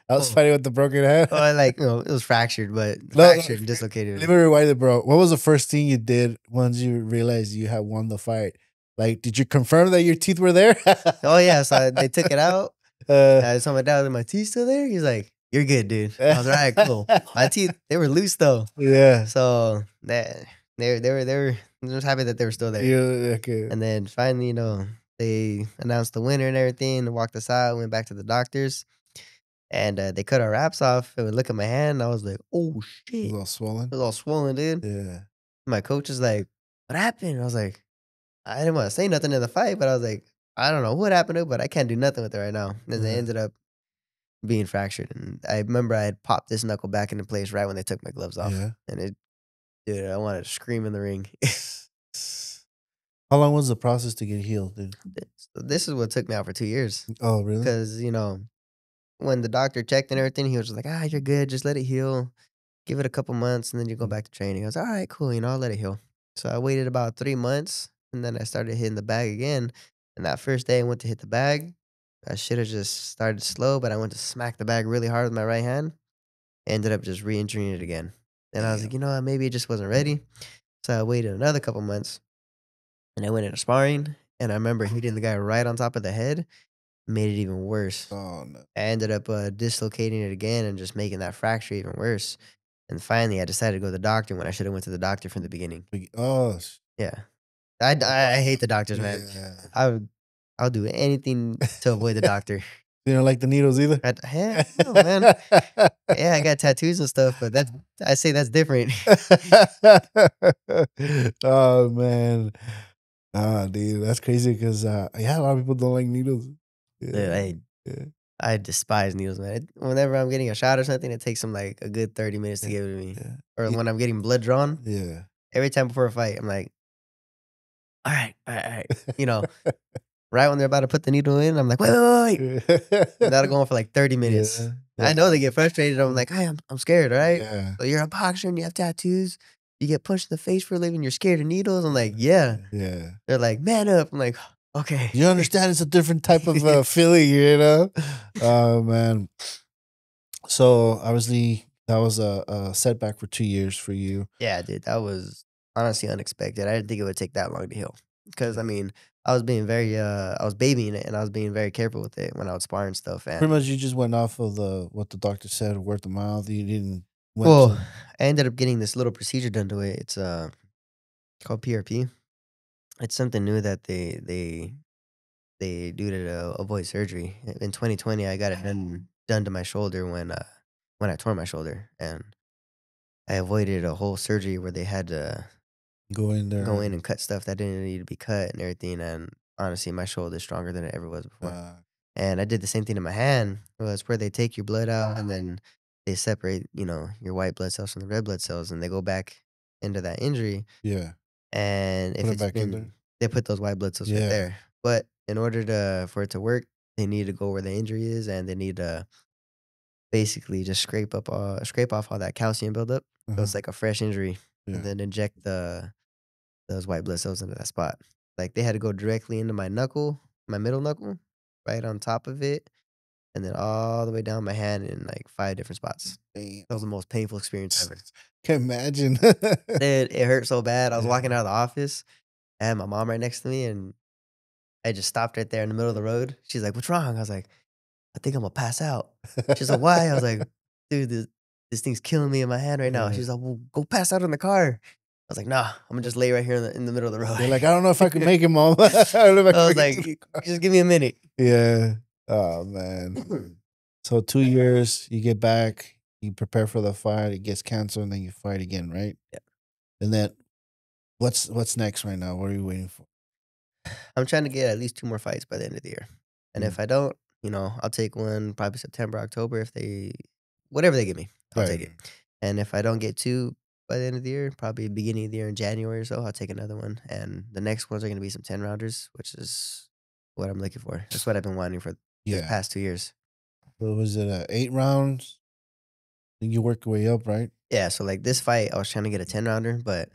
I was Oh. fighting with the broken hand? Well, it was fractured, but No, fractured and dislocated. Let me rewind it, bro. What was the first thing you did once you realized you had won the fight? Like, did you confirm that your teeth were there? Oh, yeah. So they took it out. Uh, I told my dad, my teeth still there? He's like, you're good, dude. I was like, all right, cool. My teeth, they were loose though. Yeah. So that they were just happy that they were still there. Yeah. Okay. And then finally, they announced the winner and everything, walked us out, went back to the doctors, and they cut our wraps off. And we look at my hand, and I was like, oh, It shit. was all swollen. It was all swollen, dude. Yeah. My coach was like, what happened? I was like, I didn't want to say nothing in the fight, but I was like, I don't know what happened to it, but I can't do nothing with it right now. And then they ended up being fractured. And I remember I had popped this knuckle back into place right when they took my gloves off. Yeah. And dude, I wanted to scream in the ring. How long was the process to get healed, dude? So this is what took me out for 2 years. Oh, really? Because, when the doctor checked and everything, he was just like, you're good. Just let it heal. Give it a couple months and then you go back to training. I was all right, cool. I'll let it heal. So I waited about 3 months and then I started hitting the bag again. And that first day I went to hit the bag, I should have just started slow, but I went to smack the bag really hard with my right hand. Ended up just re-injuring it again. And I was like, what, maybe it just wasn't ready. So I waited another couple months and I went into sparring. And I remember hitting the guy right on top of the head, made it even worse. Oh, no. I ended up dislocating it again and just making that fracture even worse. And finally, I decided to go to the doctor when I should have went to the doctor from the beginning. Oh, Yeah, I hate the doctors, man. yeah. I'll do anything to avoid the doctor. You don't like the needles either? Heck no, man. Yeah, I got tattoos and stuff, but I say that's different. Oh, man. Ah, dude, that's crazy because, a lot of people don't like needles. Yeah, I despise needles, man. Whenever I'm getting a shot or something, it takes them like a good 30 minutes to give it to me. Yeah. Or when I'm getting blood drawn, Yeah. every time before a fight, I'm like, all right. Right when they're about to put the needle in, I'm like, wait. And that'll go on for like 30 minutes. Yeah. I know they get frustrated. I'm like, hey, I'm scared, all right? Yeah. So you're a boxer and you have tattoos. You get punched in the face for a living. You're scared of needles. I'm like, yeah. Yeah. They're like, man up. I'm like, okay. You understand it's a different type of feeling, Oh, man. So, obviously, that was a setback for 2 years for you. Yeah, dude, that was honestly unexpected. I didn't think it would take that long to heal. Because, I mean, I was being very, I was babying it and I was being very careful with it when I would spar and stuff. And Pretty much you just went off of what the doctor said, word of mouth. You didn't well, I ended up getting this little procedure done to it. It's called PRP. It's something new that they do to avoid surgery. In 2020, I got it done to my shoulder when I tore my shoulder, and I avoided a whole surgery where they had to go in there. go in and cut stuff that didn't need to be cut and everything. And honestly, my shoulder is stronger than it ever was before. And I did the same thing to my hand. Well, it's where they take your blood out and then they separate, your white blood cells from the red blood cells, and they go back into that injury. Yeah. And if Put it it's back in been, there? they put those white blood cells right Yeah. there. But in order for it to work, they need to go where the injury is, and they need to basically just scrape off all that calcium buildup. So it's like a fresh injury, Yeah. and then inject those white blood cells into that spot. Like they had to go directly into my middle knuckle, right on top of it, and then all the way down my hand in like 5 different spots. Damn. That was the most painful experience ever. Can't imagine. It hurt so bad. I was Yeah. walking out of the office. I had my mom right next to me, and I just stopped right there in the middle of the road. She's like, "What's wrong?" I was like, "I think I'm gonna pass out." She's like, "Why?" I was like, "Dude, this thing's killing me in my hand right now." Yeah. She's like, "Well, go pass out in the car." I was like, "Nah, I'm gonna just lay right here in the middle of the road." You're like, I don't know if I can make it, Mom. I don't know if I was can make it like, to the car. "Just give me a minute." Yeah. Oh, man. So 2 years, you get back, you prepare for the fight, it gets canceled, and then you fight again, right? Yeah. And then what's next right now? What are you waiting for? I'm trying to get at least 2 more fights by the end of the year. And if I don't, I'll take one probably September, October whatever they give me, I'll take it. And if I don't get 2 by the end of the year, probably beginning of the year in January or so, I'll take another one. And the next ones are going to be some 10 rounders, which is what I'm looking for. That's what I've been wanting for the past 2 years. So was it 8 rounds? Then you work your way up, right? Yeah, so like this fight, I was trying to get a 10-rounder, but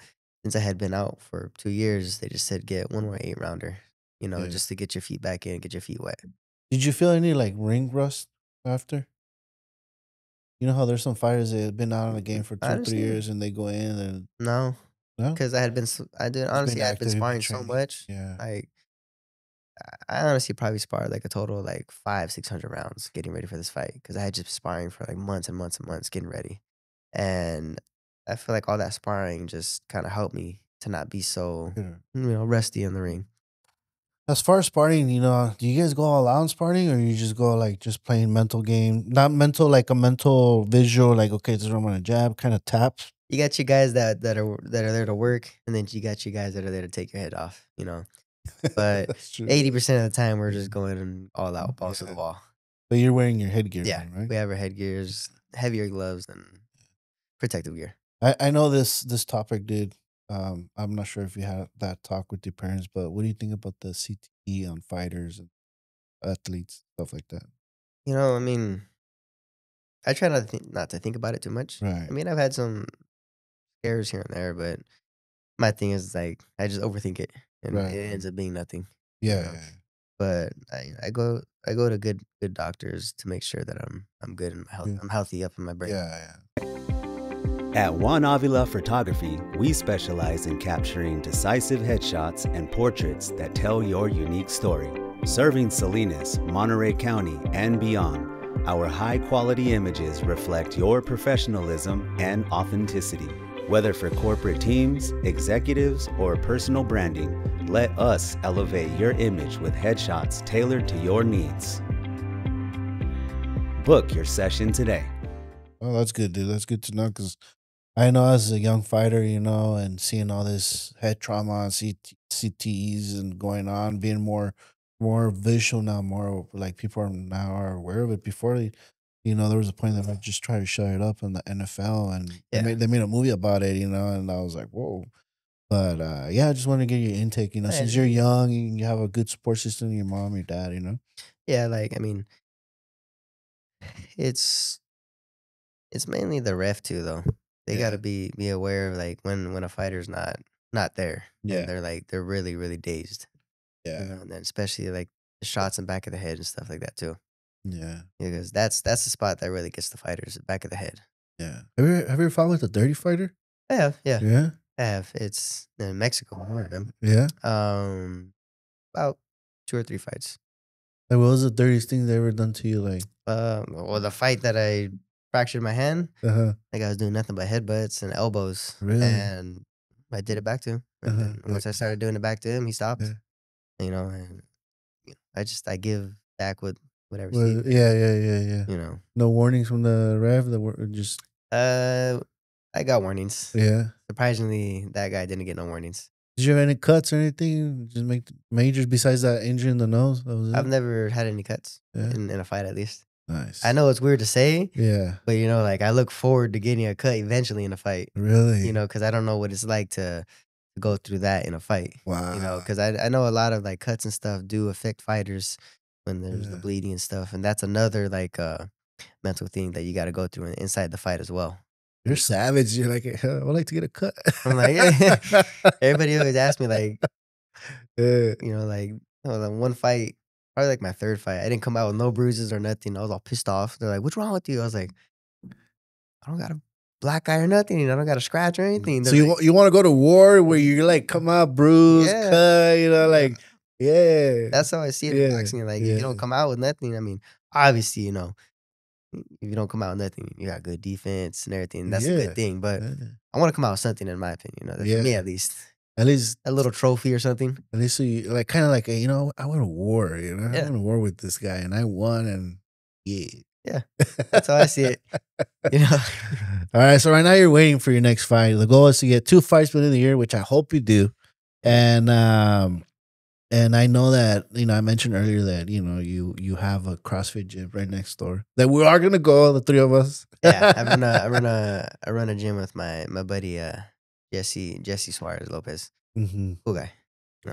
since I had been out for 2 years, they just said get one more 8-rounder, Yeah. just to get your feet back in, get your feet wet. Did you feel any like ring rust after? You know how there's some fighters that have been out of the game for 2 or 3 Honestly, years and they go in and no, no? because I had been, I did You've honestly, been I had been active, you've been sparring so training. much. Yeah. Like, I honestly probably sparred like a total of like 500-600 rounds getting ready for this fight because I had just sparring for like months and months and months getting ready. And I feel like all that sparring just kind of helped me to not be so, Yeah. rusty in the ring. As far as sparring, do you guys go all out in sparring or you just go like just playing mental game? Not mental, like a mental visual, like, okay, this is what I'm gonna jab, kind of taps. You got your guys that are there to work, and then you got your guys that are there to take your head off, But That's true. 80% of the time, we're just going all out, balls to the wall. But you're wearing your headgear, Yeah, then, right? we have our headgears, heavier gloves, and protective gear. I know this topic did. I'm not sure if you had that talk with your parents, but what do you think about the CTE on fighters and athletes, stuff like that? I mean, I try not to think about it too much. Right. I mean, I've had some scares here and there, but my thing is like I just overthink it, and Right. it ends up being nothing. Yeah. But I go to good doctors to make sure that I'm good and I'm healthy up in my brain. Yeah. At Juan Avila Photography, we specialize in capturing decisive headshots and portraits that tell your unique story. Serving Salinas, Monterey County, and beyond, our high-quality images reflect your professionalism and authenticity. Whether for corporate teams, executives, or personal branding, let us elevate your image with headshots tailored to your needs. Book your session today. Oh, that's good, dude. That's good to know because I know as a young fighter, and seeing all this head trauma, CTEs and going on, being more visual now, more like people are now are aware of it. Before, there was a point that I just tried to shut it up in the NFL, and they made a movie about it, and I was like, whoa. But I just want to get your intake, since you're young and you have a good support system, your mom, your dad, Yeah, like I mean, it's mainly the ref too, though. They got to be aware of like when a fighter's not there, and they're really really dazed. Yeah. And then especially like the shots in the back of the head and stuff like that too. Yeah. Because that's the spot that really gets the fighters, the back of the head. Yeah. Have you ever fought with a dirty fighter? I have, yeah. Yeah. I have. It's in Mexico, one of them. Yeah. About 2 or 3 fights. Like, what was the dirtiest thing they ever done to you? Like, well, the fight that I fractured my hand, like I was doing nothing but headbutts and elbows. Really? And I did it back to him. And then once I started doing it back to him, he stopped. Yeah. And I give back whatever. Well, yeah. No warnings from the ref. Just I got warnings. Yeah. Surprisingly, that guy didn't get no warnings. Did you have any cuts or anything? Just make majors besides that injury in the nose? That was it? I've never had any cuts Yeah. in a fight, at least. Nice. I know it's weird to say, Yeah. but like I look forward to getting a cut eventually in a fight. Really? Because I don't know what it's like to go through that in a fight. Wow. Because I know a lot of like cuts and stuff do affect fighters when there's the bleeding and stuff, and that's another like mental thing that you got to go through inside the fight as well. You're savage. You're like, I would like to get a cut. I'm like, everybody always asks me like, like one fight, probably like my 3rd fight, I didn't come out with no bruises or nothing. I was all pissed off. They're like, "What's wrong with you?" I was like, "I don't got a black eye or nothing. I don't got a scratch or anything." So you want to go to war where you're like, come out bruised, cut, like, yeah. That's how I see it in boxing. Like, if you don't come out with nothing, I mean, obviously, if you don't come out with nothing, you got good defense and everything. That's a good thing. But I want to come out with something, in my opinion. For me, at least. At least a little trophy or something. At least so you like kind of like, I went to war, I went to war with this guy and I won and yeah. That's how I see it. All right, so right now you're waiting for your next fight. The goal is to get 2 fights within the year, which I hope you do. And I know that, I mentioned earlier that, you have a CrossFit gym right next door that we are gonna go, the 3 of us. Yeah, I run a gym with my buddy Jesse Suarez Lopez. Mm-hmm. Cool guy.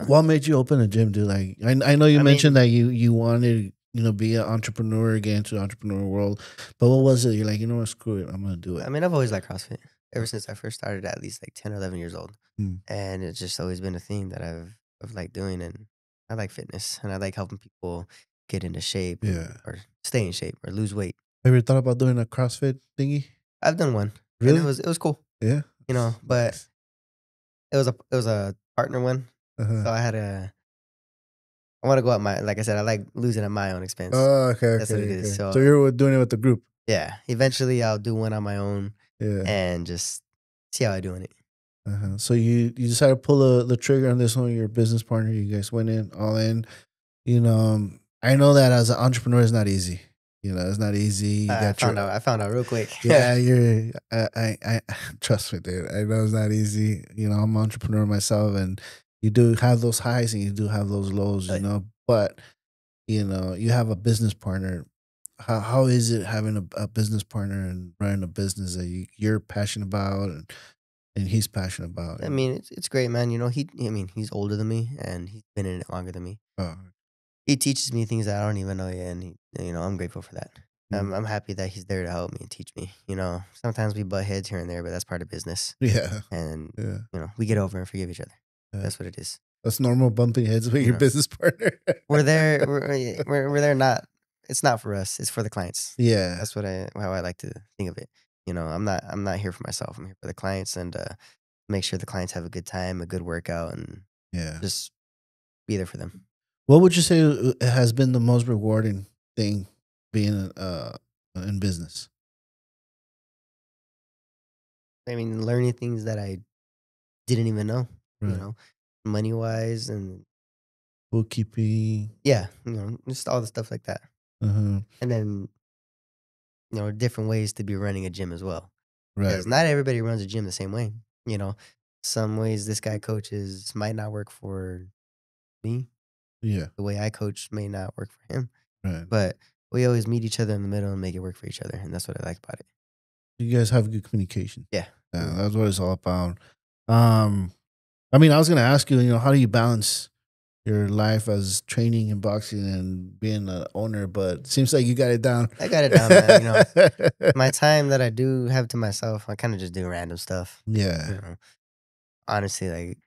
What made you open a gym, dude? Like, I know you I mentioned mean- that you wanted, be an entrepreneur, get into the entrepreneur world, but what was it? You're like, you know what, screw it, I'm gonna do it. I mean, I've always liked CrossFit ever since I first started, at least like 10 or 11 years old. Hmm. And it's just always been a thing that I've liked doing. And I like fitness and I like helping people get into shape Yeah. or stay in shape or lose weight. Have you ever thought about doing a CrossFit thingy? I've done one. Really? And it was cool, Yeah. but Nice. it was a partner one. Uh-huh. So I want to go at like I said, I like losing at my own expense. Oh, okay. That's what it is. So you're doing it with the group. Yeah, eventually I'll do one on my own Yeah. and just see how I do in it. Uh-huh. So you decided to pull the trigger on this one with your business partner. You guys went in all in. I know that as an entrepreneur, it's not easy. It's not easy. I found out real quick. Yeah, I trust me, dude. I know it's not easy. I'm an entrepreneur myself, and you do have those highs and you do have those lows. But you have a business partner. How is it having a business partner and running a business that you're passionate about and he's passionate about? I mean, it's great, man. He's older than me and he's been in it longer than me. Oh, He teaches me things that I don't even know yet, and I'm grateful for that. I'm happy that he's there to help me and teach me. Sometimes we butt heads here and there, but that's part of business. yeah. And Yeah. we get over and forgive each other. Yeah. That's what it is. That's normal bumping heads with your business partner. We're there. We're there. It's not for us. It's for the clients. Yeah. That's how I like to think of it. I'm not here for myself. I'm here for the clients and make sure the clients have a good time, a good workout, and Yeah. just be there for them. What would you say has been the most rewarding thing being in business? I mean, learning things that I didn't even know. Right. Money wise and Bookkeeping. yeah, just all the stuff like that. Uh-huh. And then different ways to be running a gym as well. Right. Because not everybody runs a gym the same way. Some ways this guy coaches might not work for me. Yeah. The way I coach may not work for him. Right. But we always meet each other in the middle and make it work for each other. And that's what I like about it. You guys have good communication. Yeah. Yeah, that's what it's all about. I was gonna ask you, how do you balance your life as training in boxing and being an owner? But it seems like you got it down. I got it down, man. My time that I do have to myself, I kind of just do random stuff. Yeah. Honestly, like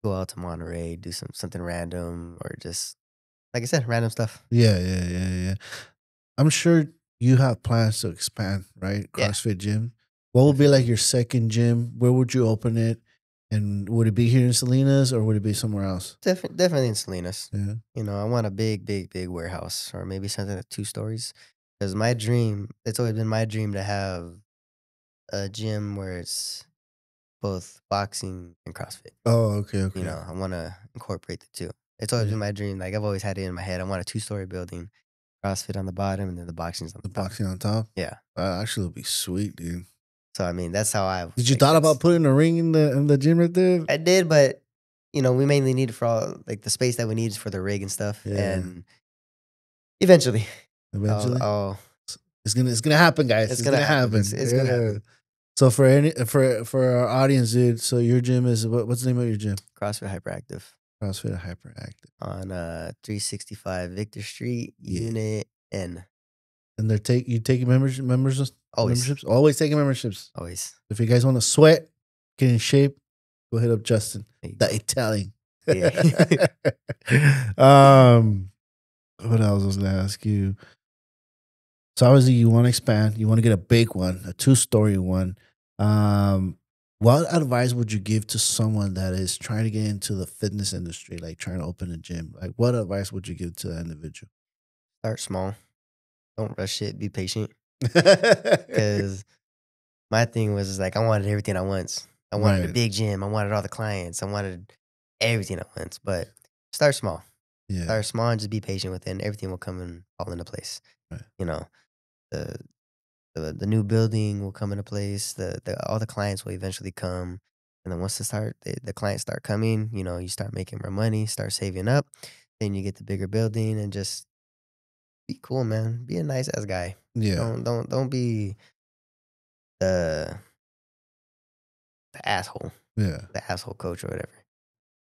go out to Monterey, do something random, or just like I said, random stuff. Yeah. I'm sure you have plans to expand, right? Yeah. CrossFit gym. What would be like your second gym? Where would you open it? And would it be here in Salinas or would it be somewhere else? Definitely in Salinas. Yeah. I want a big warehouse or maybe something like 2 stories. Because it's always been my dream to have a gym where it's both boxing and CrossFit. Oh, okay. I want to incorporate the two. It's always been my dream. Like I've always had it in my head. I want a 2-story building, CrossFit on the bottom, and then the boxing's on the top. Boxing on top? Yeah. That actually would be sweet, dude. So that's how I. Did you thought about putting a ring in the gym right there? I did, but we mainly need it for all like the space that we need is for the rig and stuff. Yeah. And eventually, it's gonna happen, guys. It's gonna happen. It's gonna happen. So for our audience, dude. So your gym is what's the name of your gym? CrossFit Hyperactive. CrossFit Hyperactive On 365 Victor Street, Unit N. And you taking memberships? Always taking memberships. Always. If you guys want to sweat, get in shape, go hit up Justin, the Italian. Yeah. What else was I gonna ask you? So obviously you want to expand, you want to get a big one, a 2-story one. What advice would you give to someone that is trying to get into the fitness industry, like trying to open a gym? Like what advice would you give to that individual? Start small. Don't rush it. Be patient. Because my thing was like I wanted everything at once. I wanted a big gym. I wanted all the clients. I wanted everything at once. But start small. Yeah. Start small and just be patient with it, and everything will come and fall into place. Right. The new building will come into place. All the clients will eventually come, and then once the clients start coming, you start making more money, start saving up. Then you get the bigger building, and just be cool, man. Be a nice ass guy. Yeah. Don't be the asshole. Yeah. The asshole coach or whatever.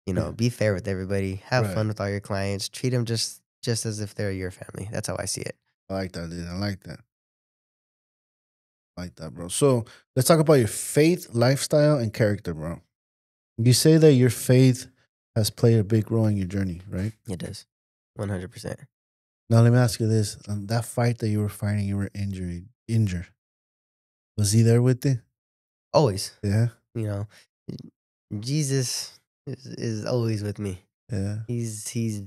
You know, Yeah. be fair with everybody. Have Right. fun with all your clients. Treat them just as if they're your family. That's how I see it. I like that, dude. I like that. I like that, bro. So let's talk about your faith, lifestyle, and character, bro. You say that your faith has played a big role in your journey, right? It does. 100%. Now let me ask you this: that fight that you were fighting, you were injured. Was he there with you? Always. Yeah, You know, Jesus is always with me. yeah. He's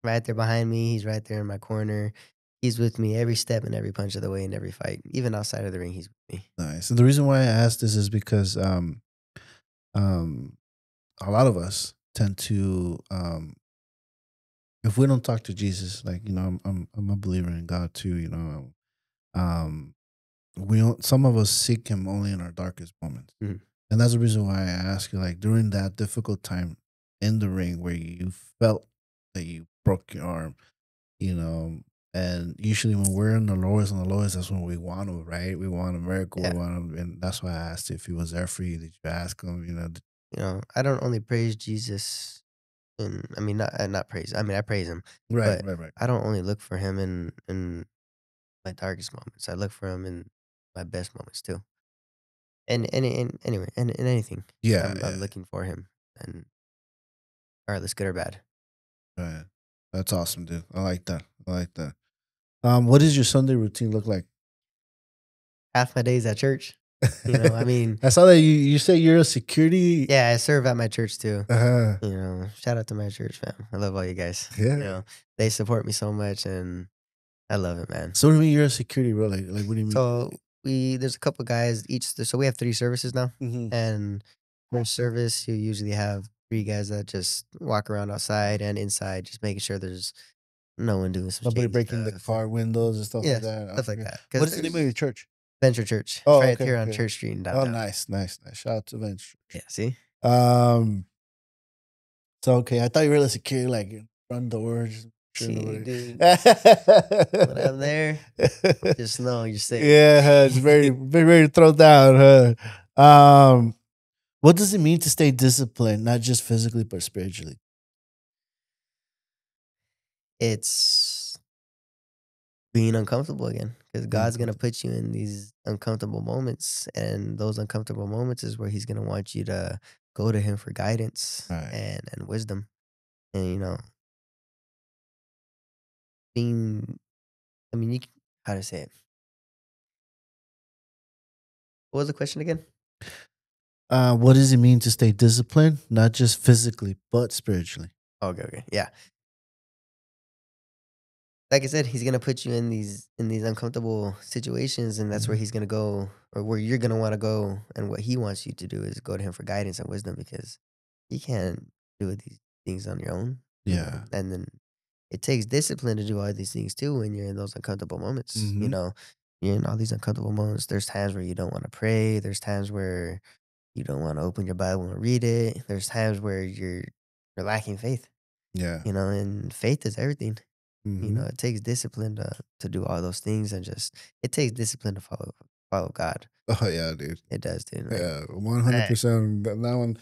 right there behind me. He's right there in my corner. He's with me every step and every punch of the way in every fight. Even outside of the ring, he's with me. Nice. And the reason why I asked this is because um, a lot of us tend to if we don't talk to Jesus, like I'm a believer in God too. Um, we don't, some of us seek Him only in our darkest moments, Mhm. and that's the reason why I ask you, like during that difficult time in the ring where you felt that you broke your arm, you know. And usually when we're in the lowest and the lowest, that's when we want to, right? We want a miracle. Yeah. We want to, and that's why I asked if He was there for you. Did you ask Him? You know, I don't only praise Jesus, and I mean not praise. I mean I praise him, Right, but right, right. I don't only look for him in my darkest moments. I look for him in my best moments too. And anyway, and in anything, Yeah, yeah, I'm looking for him, and regardless, good or bad. right. That's awesome, dude. I like that. I like that. What does your Sunday routine look like? Half my days at church. You know, I mean, I saw that you say you're a security. yeah, I serve at my church too. Uh, You know, shout out to my church fam. I love all you guys. Yeah. You know, they support me so much, and I love it, man. so what do you mean you're a security, bro? Like what do you mean? So there's a couple guys each. So we have 3 services now, Mhm. and first service you usually have 3 guys that just walk around outside and inside, just making sure there's no one doing some Nobody shady breaking the stuff. car windows and stuff Yeah, like that. stuff like Okay. that. What is the name of your church? Venture Church? Oh, It's right okay, here on okay. Church Street in Oh, downtown. nice, nice, nice. Shout out to Vince. Yeah, see, Um. So okay, I thought you were the security, like front doors. Sure see, nobody. dude. When I'm there, just know you're safe. Yeah, it's very, very ready to throw down, huh? What does it mean to stay disciplined, not just physically but spiritually? It's being uncomfortable again, because God's gonna put you in these uncomfortable moments, and those uncomfortable moments is where He's gonna want you to go to Him for guidance Right. and wisdom, and you know, being. I mean, how to say it? What was the question again? What does it mean to stay disciplined, not just physically but spiritually? Okay, yeah. Like I said, He's gonna put you in these uncomfortable situations, and that's where Mhm. He's gonna go, or where you're gonna want to go, and what He wants you to do is go to Him for guidance and wisdom, because you can't do these things on your own. You know? Yeah. And then it takes discipline to do all these things too when you're in those uncomfortable moments. You Mhm. know, you're in all these uncomfortable moments. There's times where you don't want to pray. There's times where you don't want to open your Bible and read it. There's times where you're lacking faith. Yeah. You know, and faith is everything. You know, Mhm. it takes discipline to do all those things, and just it takes discipline to follow God. Oh yeah, dude. It does, dude. Like, Yeah, 100%. That one,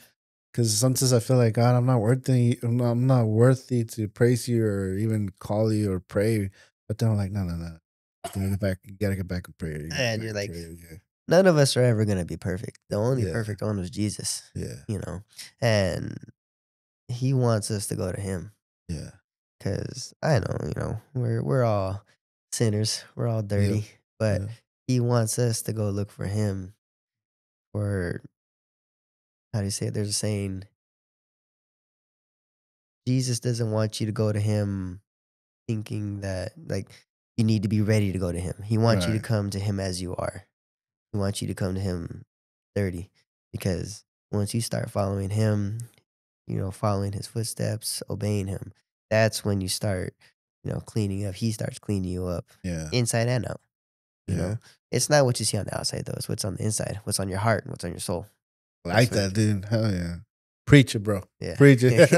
because sometimes I feel like God, I'm not worthy. I'm not worthy to praise you or even call you or pray. But then I'm like, no, no, no. You gotta get back. You gotta get back in prayer. You gotta and get you're back in like, prayer. Yeah. none of us are ever gonna be perfect. The only Yeah. perfect one was Jesus. Yeah. You know, and He wants us to go to Him, Yeah. because I know, you know, we're all sinners. We're all dirty, but Yeah. He wants us to go look for Him. Or how do you say it? There's a saying: Jesus doesn't want you to go to Him thinking that like you need to be ready to go to Him. He wants you to Right. come to Him as you are. He wants you to come to Him dirty, because once you start following Him, you know, following His footsteps, obeying Him, that's when you start, you know, cleaning up. He starts cleaning you up Yeah. inside and out. You Yeah. know, it's not what you see on the outside though; it's what's on the inside, what's on your heart, and what's on your soul. Like That's that, dude. Hell yeah. Preach it, bro. Yeah. Preach it.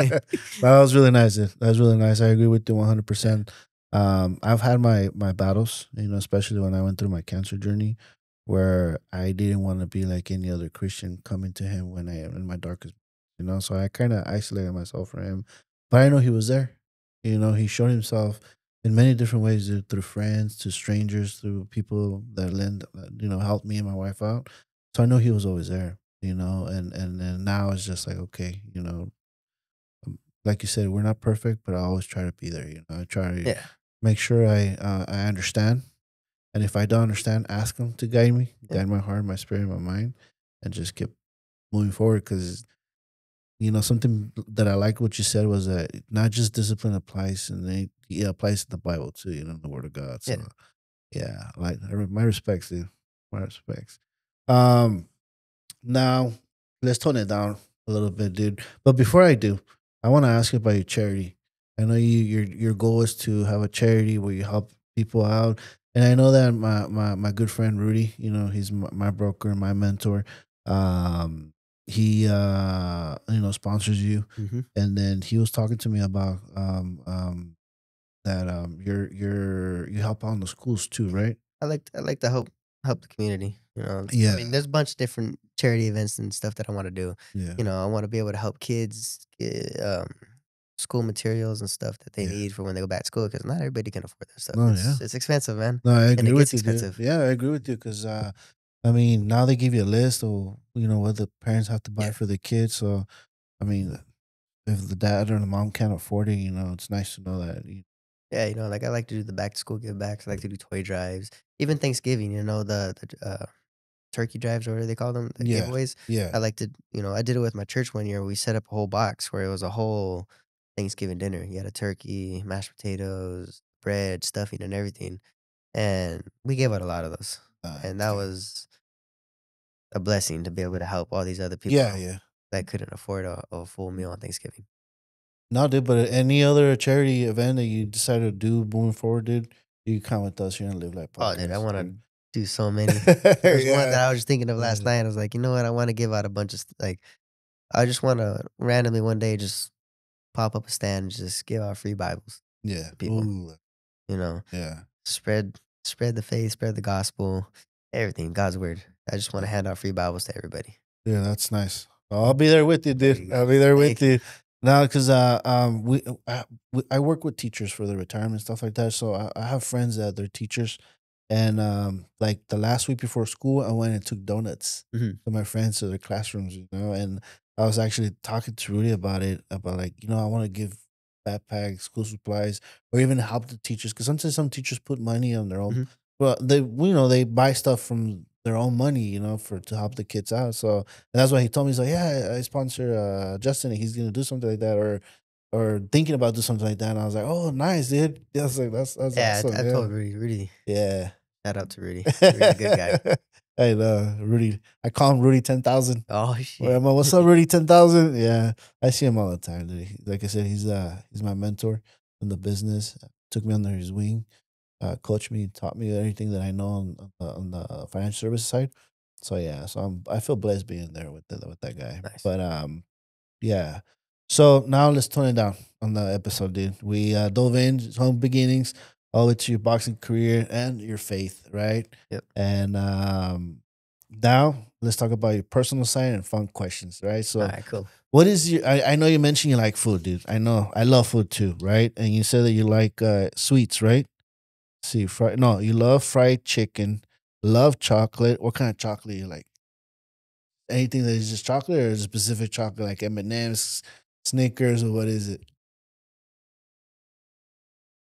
That was really nice, dude. That was really nice. I agree with you 100%. I've had my battles, you know, especially when I went through my cancer journey, where I didn't want to be like any other Christian coming to Him when I am in my darkest. you know. So I kind of isolated myself from him, but I know he was there. You know, he showed himself in many different ways, through friends, to strangers, through people that helped me and my wife out. So I know he was always there, you know, and now it's just like, okay, you know, like you said, we're not perfect, but I always try to be there. You know, I try to Yeah. make sure I understand, and if I don't understand, ask him to guide me, Yeah. guide my heart, my spirit, my mind, and just keep moving forward. Because you know, something that I like what you said was that not just discipline applies, and it applies to the Bible too. You know, the Word of God. So Yeah. yeah, like my respects, dude. My respects. Um, Now let's tone it down a little bit, dude. But before I do, I want to ask you about your charity. I know your goal is to have a charity where you help people out, and I know that my good friend Rudy, you know, he's my broker, my mentor. He sponsors you, Mm-hmm. and then he was talking to me about that you help out in the schools too, right? I like to help the community. I Yeah, mean, there's a bunch of different charity events and stuff that I want to do. yeah, I want to be able to help kids get school materials and stuff that they yeah. need for when they go back to school because not everybody can afford that stuff. No, yeah. It's expensive, man, No, I and agree it with gets you, dude. expensive. Yeah, I agree with you because, I mean, now they give you a list of what the parents have to buy Yeah, for the kids. So, I mean, if the dad or the mom can't afford it, it's nice to know that. yeah. Like I like to do the back to school give backs. I like to do toy drives, even Thanksgiving. The turkey drives or whatever they call them, the Yeah, giveaways. yeah, I like to, I did it with my church one year. We set up a whole box where it was a whole Thanksgiving dinner. You had a turkey, mashed potatoes, bread, stuffing, and everything. And we gave out a lot of those. And that dude. was a blessing to be able to help all these other Yeah, people yeah. that couldn't afford a full meal on Thanksgiving. No, dude, but any other charity event that you decided to do moving forward, dude, you come with us here and Live Life Oh, dude, I Podcast, want to dude. do so many. There's one Yeah. that I was just thinking of last Yeah. night. I was like, you know what? I want to give out a bunch of, I just want to randomly one day just pop up a stand and just give out free Bibles Yeah. to people. Ooh, You know, yeah. spread the faith, spread the gospel, everything, God's word. I just want to Yeah. hand out free Bibles to everybody. Yeah, that's nice. I'll be there with you, There dude. you go. I'll be there with Thank you. you. Now, because I work with teachers for the retirement stuff like that. So I have friends that they're teachers, and like the last week before school, I went and took donuts Mhm. to my friends to their classrooms. And I was actually talking to Rudy about it, about like I want to give backpacks, school supplies, or even help the teachers because sometimes some teachers put money on their own. Mhm. Well, they buy stuff from their own money, for to help the kids out. So and that's why he told me, he's like, yeah, I sponsor Justin, and he's gonna do something like that, or thinking about do something like that. And I was like, oh, nice, dude. Yeah, I was like, that's Yeah, awesome. I Yeah, told Rudy. yeah. Shout out to Rudy. Rudy's a good guy. Hey, Rudy. I call him Rudy 10,000. Oh Well, shit. I'm like, what's up, Rudy 10,000? Yeah, I see him all the time. Dude. Like I said, he's my mentor in the business. Took me under his wing, coached me, taught me everything that I know on the financial services side. So yeah, I feel blessed being there with that guy. Nice. But yeah. So now let's tone it down on the episode, dude. We dove in home beginnings, all the way to your boxing career and your faith, right? Yep. And now let's talk about your personal side and fun questions, right? So All right, cool. what is your I know you mentioned you like food, dude. I know. I love food too, right? And you said that you like sweets, right? See, you love fried chicken, love chocolate. What kind of chocolate you like? Anything that is just chocolate or is specific chocolate like M&M's, Snickers, or what is it?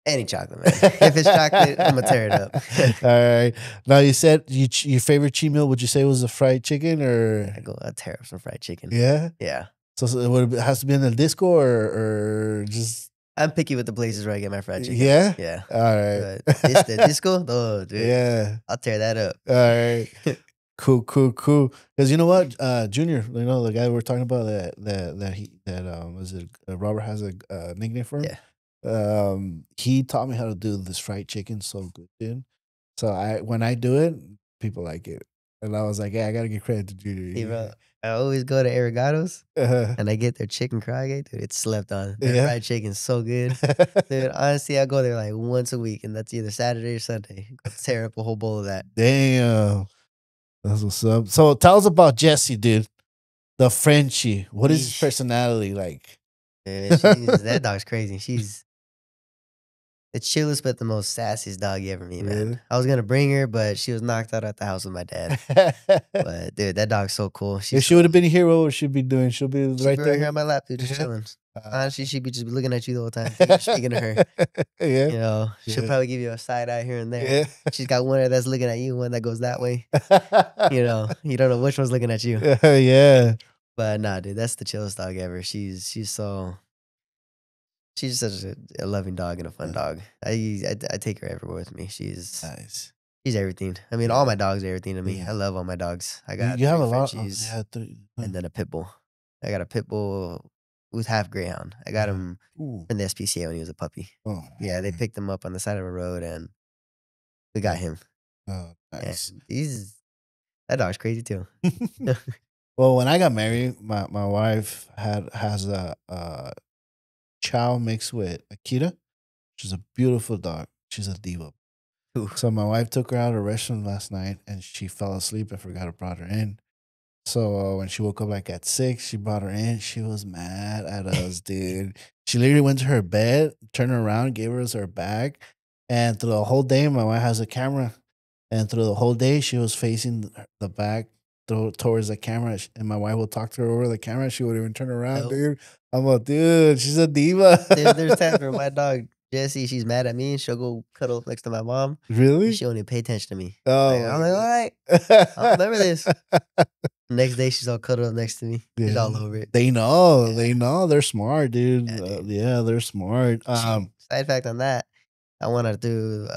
Any chocolate, man. If it's chocolate, I'm gonna tear it up. All right. Now you said your favorite cheat meal. Would you say was a fried chicken or? I'll tear up some fried chicken. Yeah. Yeah. So it has to be in the disco or just. I'm picky with the places where I get my fried chicken. Yeah. Yeah. All right. But the disco, oh dude. Yeah. I'll tear that up. All right. Cool. Because you know what, Junior, the guy we're talking about was it Robert has a nickname for him. Yeah. He taught me how to do this fried chicken so good, dude. So when I do it, people like it, and I was like, yeah, I gotta give credit to Junior. Hey, bro, I always go to Arigatos Uh-huh. and I get their chicken crage, dude. It's slept on. Their Yeah. fried chicken's so good. Dude, honestly, I go there like once a week, and that's either Saturday or Sunday. Go tear up a whole bowl of that. Damn, that's what's up. So tell us about Jesse, dude. The Frenchie. What is his Yeesh. personality like? That dog's crazy. She's the chillest but the most sassiest dog you ever meet, man. Really? I was gonna bring her, but she was knocked out at the house with my dad. But dude, that dog's so cool. If she would have been here, what would she be doing? She'll be she'd right be there. right here on my lap, dude, just Yeah. chilling. Honestly, she'd be just looking at you the whole time. You're speaking to her. Yeah. You know, she'll Yeah. probably give you a side eye here and there. Yeah. She's got one that's looking at you, one that goes that way. You know, you don't know which one's looking at you. Yeah. But nah, dude, that's the chillest dog ever. She's such a loving dog and a fun dog. I take her everywhere with me. She's Nice. everything. I mean, all my dogs are everything to me. I love all my dogs. I got You have a three lot. Frenchies Yeah, three. and then a pit bull. I got a pit bull who's half greyhound. I got him Ooh. from the SPCA when he was a puppy. Oh, Yeah, they picked him up on the side of a road and we got him. oh, nice. And that dog's crazy too. Well, when I got married, my wife has a chow mixed with Akita. She's a beautiful dog. She's a diva. Ooh. So my wife took her out of a restaurant last night, and she fell asleep. I forgot to brought her in. So when she woke up like at 6, she brought her in. She was mad at us, dude. She literally went to her bed, turned around, gave us her bag, and through the whole day, my wife has a camera, and through the whole day, she was facing the back towards the camera, and my wife would talk to her over the camera. She wouldn't even turn around, Nope. dude. I'm like, dude, she's a diva. There's times where my dog Jessie, she's mad at me. She'll go cuddle up next to my mom. Really? She won't even pay attention to me. Oh, I'm like, all right, I'll remember this. Next day, she's all cuddled up next to me. She's all over it. They know. Yeah. They know. They're smart, dude. Yeah, dude. Yeah, they're smart. Side fact on that, I want to do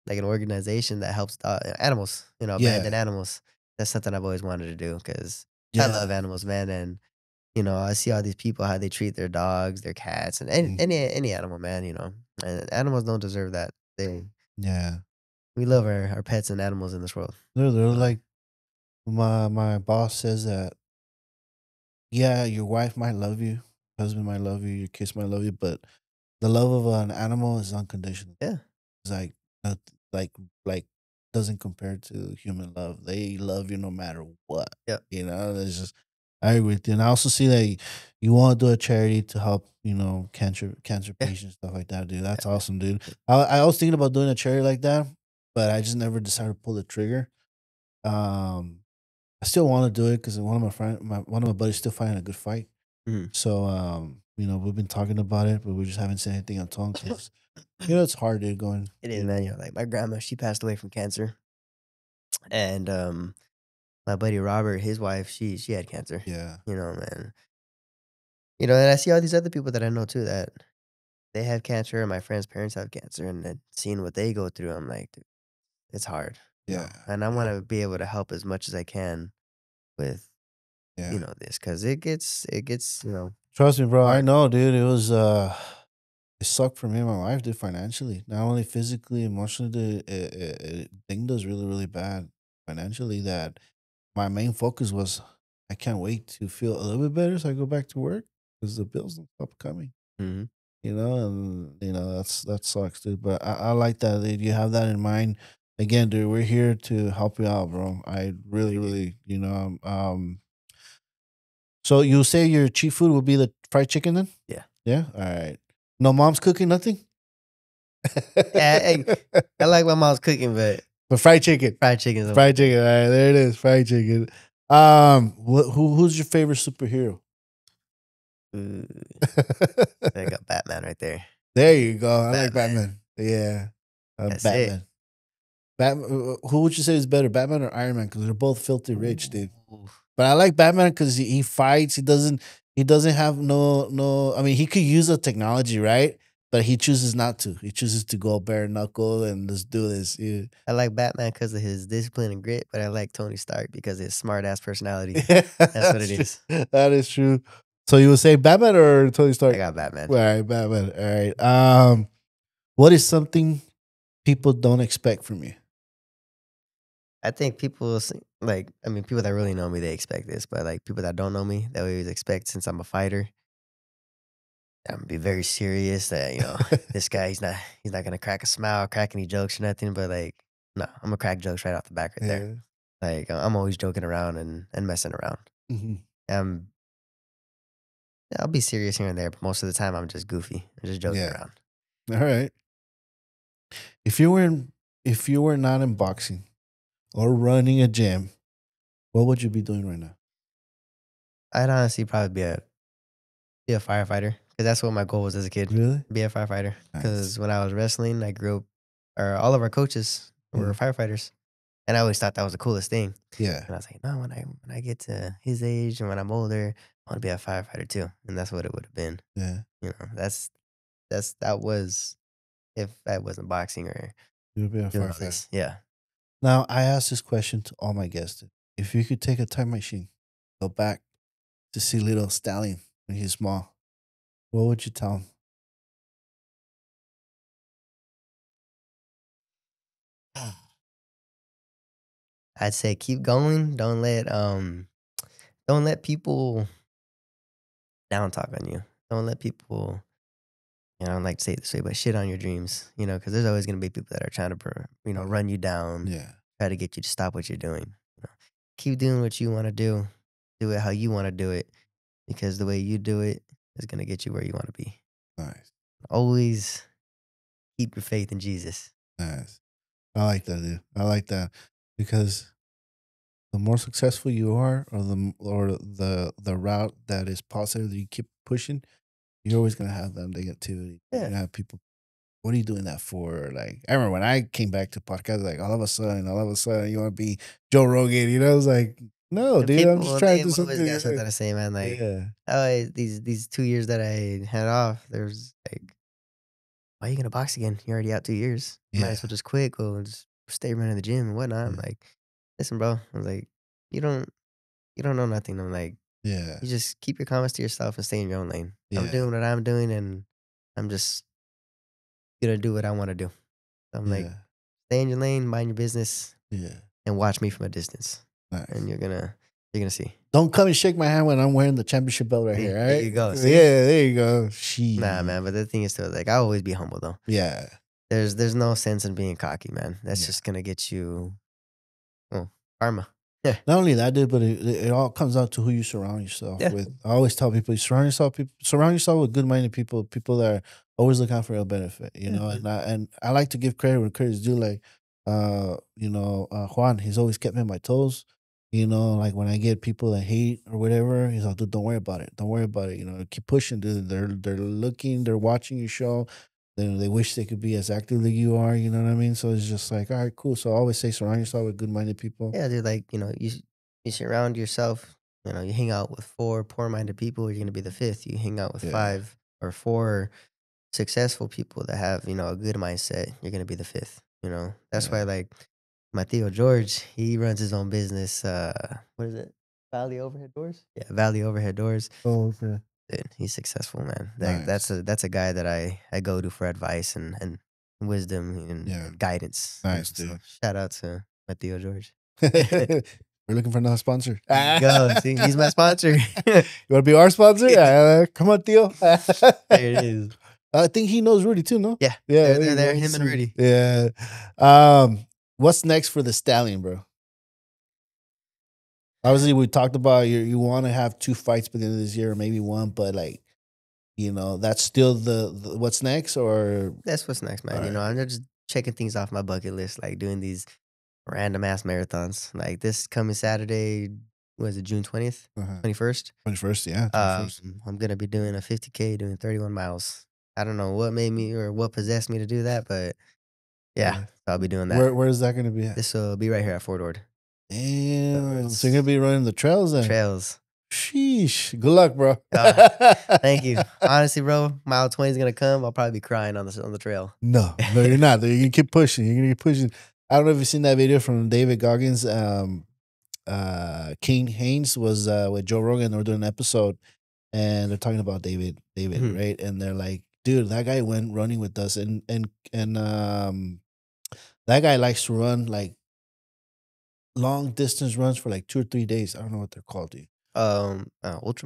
like an organization that helps animals, Yeah. abandoned animals. That's something I've always wanted to do because I love animals, man. And, I see all these people, how they treat their dogs, their cats, and any animal, man, And animals don't deserve that. We love our pets and animals in this world. They're like, my boss says that, yeah, your wife might love you, husband might love you, your kids might love you, but the love of an animal is unconditional. Yeah. It's like doesn't compare to human love. They love you no matter what. Yeah. There's just, I agree with you. And I also see that you want to do a charity to help, cancer patients, stuff like that, dude. That's awesome, dude. I was thinking about doing a charity like that, but I just never decided to pull the trigger. I still want to do it because one of my buddies still fighting a good fight. Mhm. So we've been talking about it, but we just haven't said anything on tongue because it's hard, dude. Going. It is, man. Like my grandma, she passed away from cancer, and my buddy Robert, his wife, she had cancer. Yeah. Man. And I see all these other people that I know too that they have cancer, and my friends' parents have cancer, and then seeing what they go through, I'm like, dude, it's hard. Yeah. And I want to be able to help as much as I can with, this because it gets. Trust me, bro. I hard. know, dude. It was it sucked for me and my wife, dude. Financially, not only physically, emotionally, thing does really, really bad financially. That my main focus was, I can't wait to feel a little bit better so I go back to work because the bills don't stop coming. Mm-hmm. That sucks, dude. But I like that, dude. You have that in mind. Again, dude, we're here to help you out, bro. I really, really, So you say your cheap food will be the fried chicken then? Yeah. Yeah? All right. No mom's cooking, nothing? I like my mom's cooking, but fried chicken. fried chicken. Fried chicken. All right, there it is. Fried chicken. Who's your favorite superhero? I got Batman right there. There you go. I like Batman. Batman. Yeah. That's Batman. it. Batman. Who would you say is better, Batman or Iron Man? Because they're both filthy rich, dude. Ooh. But I like Batman because he fights. He doesn't have no. I mean, he could use the technology, right? But he chooses not to. He chooses to go bare knuckle and just do this. Yeah. I like Batman because of his discipline and grit, but I like Tony Stark because of his smart ass personality. That's what it is. That is true. So you would say Batman or Tony Stark? I got Batman. All right, Batman. All right. What is something people don't expect from you? I think people people that really know me, they expect this, but like people that don't know me, they always expect, since I'm a fighter, I'm gonna be very serious. That this guy, he's not gonna crack a smile, crack any jokes or nothing. But like, no, I'm gonna crack jokes right off the back right there. Like I'm always joking around and messing around. Mm-hmm. Um, I'll be serious here and there, but most of the time I'm just goofy. I'm just joking Yeah. around. All right. If you were not in boxing or running a gym, what would you be doing right now? I'd honestly probably be a firefighter because that's what my goal was as a kid. Really? Be a firefighter. Nice. Because when I was wrestling, I grew up, or all of our coaches were firefighters, and I always thought that was the coolest thing. Yeah. And I was like, no, when I get to his age and when I'm older, I want to be a firefighter too. And that's what it would have been. Yeah. You know, that was if I wasn't boxing or You would be a doing all firefighter. this. Yeah. Now, I ask this question to all my guests. If you could take a time machine, go back to see little Stallion when he's small, what would you tell him? I'd say keep going. Don't let people down talk on you. Don't let people, I don't like to say it this way, but shit on your dreams, because there's always going to be people that are trying to, run you down, Yeah. try to get you to stop what you're doing. Keep doing what you want to do. Do it how you want to do it, because the way you do it is going to get you where you want to be. Nice. Always keep your faith in Jesus. Nice. I like that, dude. I like that because the more successful you are, or the route that is positive that you keep pushing, you're always gonna have that negativity. You're Yeah. gonna have people. What are you doing that for? Like, I remember when I came back to podcast, like all of a sudden, you want to be Joe Rogan. I was like, no, And dude, I'm just trying to do they've always something. got something to say, man. Like, Yeah. these 2 years that I had off, there's like, why are you gonna box again? You're already out 2 years. You might as Yeah. well just quit, go and just stay running the gym and whatnot. I'm Yeah. like, listen, bro. I was like, you don't know nothing. I'm like, Yeah. you just keep your comments to yourself and stay in your own lane. I'm Yeah. doing what I'm doing, and I'm just gonna do what I want to do. I'm like, Yeah. stay in your lane, mind your business, Yeah. and watch me from a distance, Nice. and you're gonna see. Don't come and shake my hand when I'm wearing the championship belt right here. All There right. you go, see? Yeah. There you go. She. Nah, man. But the thing is, too, like, I always be humble though. Yeah. There's no sense in being cocky, man. That's Yeah. just gonna get you, karma. Yeah. Not only that, dude, but it all comes down to who you surround yourself Yeah. with. I always tell people, surround yourself with good-minded people that are always looking out for your benefit. And I like to give credit where credit's due. Like, Juan, he's always kept me on my toes. Like when I get people that hate or whatever, he's like, dude, don't worry about it. Don't worry about it. Keep pushing, dude. They're looking, they're watching your show. They wish they could be as active as you are. You know what I mean? So it's just like, all right, cool. So I always say, surround yourself with good-minded people. Yeah, dude. Like, you surround yourself. You hang out with 4 poor-minded people, you're gonna be the 5th. You hang out with Yeah. 5 or 4 successful people that have a good mindset, you're gonna be the 5th. That's Yeah. why, like, my Theo George, he runs his own business. What is it? Valley Overhead Doors. Yeah, Valley Overhead Doors. Oh, okay. Dude, he's successful, man. Nice. That's a guy that I go to for advice and wisdom and guidance. Nice, So dude. shout out to my Theo George. We're looking for another sponsor. There you go. See, he's my sponsor. You want to be our sponsor? Come on, Theo. There it is. I think he knows Rudy too, no? Yeah, Yeah. they're you there, go. him and Rudy. Yeah. What's next for the Stallion, bro? Obviously, we talked about you want to have 2 fights by the end of this year, or maybe 1, but like, that's still the what's next, or That's what's next, man. All right. I'm just checking things off my bucket list, like doing these random ass marathons. Like this coming Saturday, was it June 20th, 21st? 21st, yeah. 21st. I'm gonna be doing a 50K, doing 31 miles. I don't know what made me or what possessed me to do that, but yeah, Yeah. I'll be doing that. Where is that going to be at? This will be right here at Fort Ord. Damn. it's- So you're going to be running the trails then? Trails. Sheesh. Good luck, bro. Thank you. Honestly, bro, mile 20 is gonna come. I'll probably be crying on the trail. No, you're not. You're gonna keep pushing. You're gonna keep pushing. I don't know if you've seen that video from David Goggins. King Haynes was with Joe Rogan. They were doing an episode, and they're talking about David, Mhm. right? And they're like, dude, that guy went running with us, and that guy likes to run like long distance runs for like 2 or 3 days. I don't know what they're called, dude. Ultra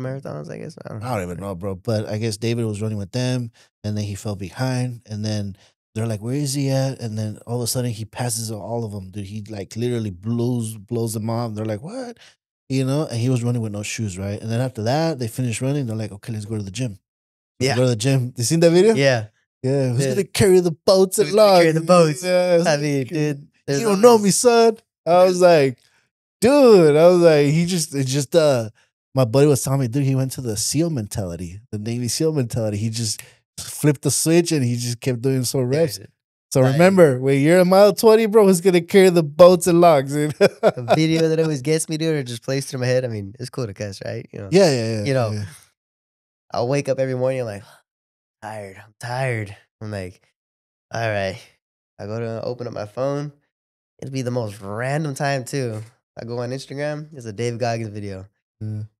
marathons, I guess. I don't I don't even know, bro. But I guess David was running with them, and then he fell behind, and then they're like, "Where is he at?" And then all of a sudden, he passes all of them, dude. He like literally blows them off. They're like, "What?" you know, and he was running with no shoes, right? And then after that, they finished running. They're like, okay, let's go to the gym. Let's go to the gym. You seen that video? Yeah. Yeah. Who's Yeah. gonna carry the boats and Who's gonna logs? carry the boats? Yeah, I mean, dude. you don't know me, son. I was like, dude. I was like, my buddy was telling me, dude, he went to the SEAL mentality, the Navy SEAL mentality. He just flipped the switch and he just kept doing so reps. So remember, when you're a mile 20, bro, who's gonna carry the boats and logs? Dude? A video that always gets me, dude, or just plays through my head. I mean, it's cool to cuss, right? You know. Yeah. You know, yeah. I'll wake up every morning. I'm like, I'm tired. I'm like, all right. I go to open up my phone. It'll be the most random time too. I go on Instagram. There's a Dave Goggins video.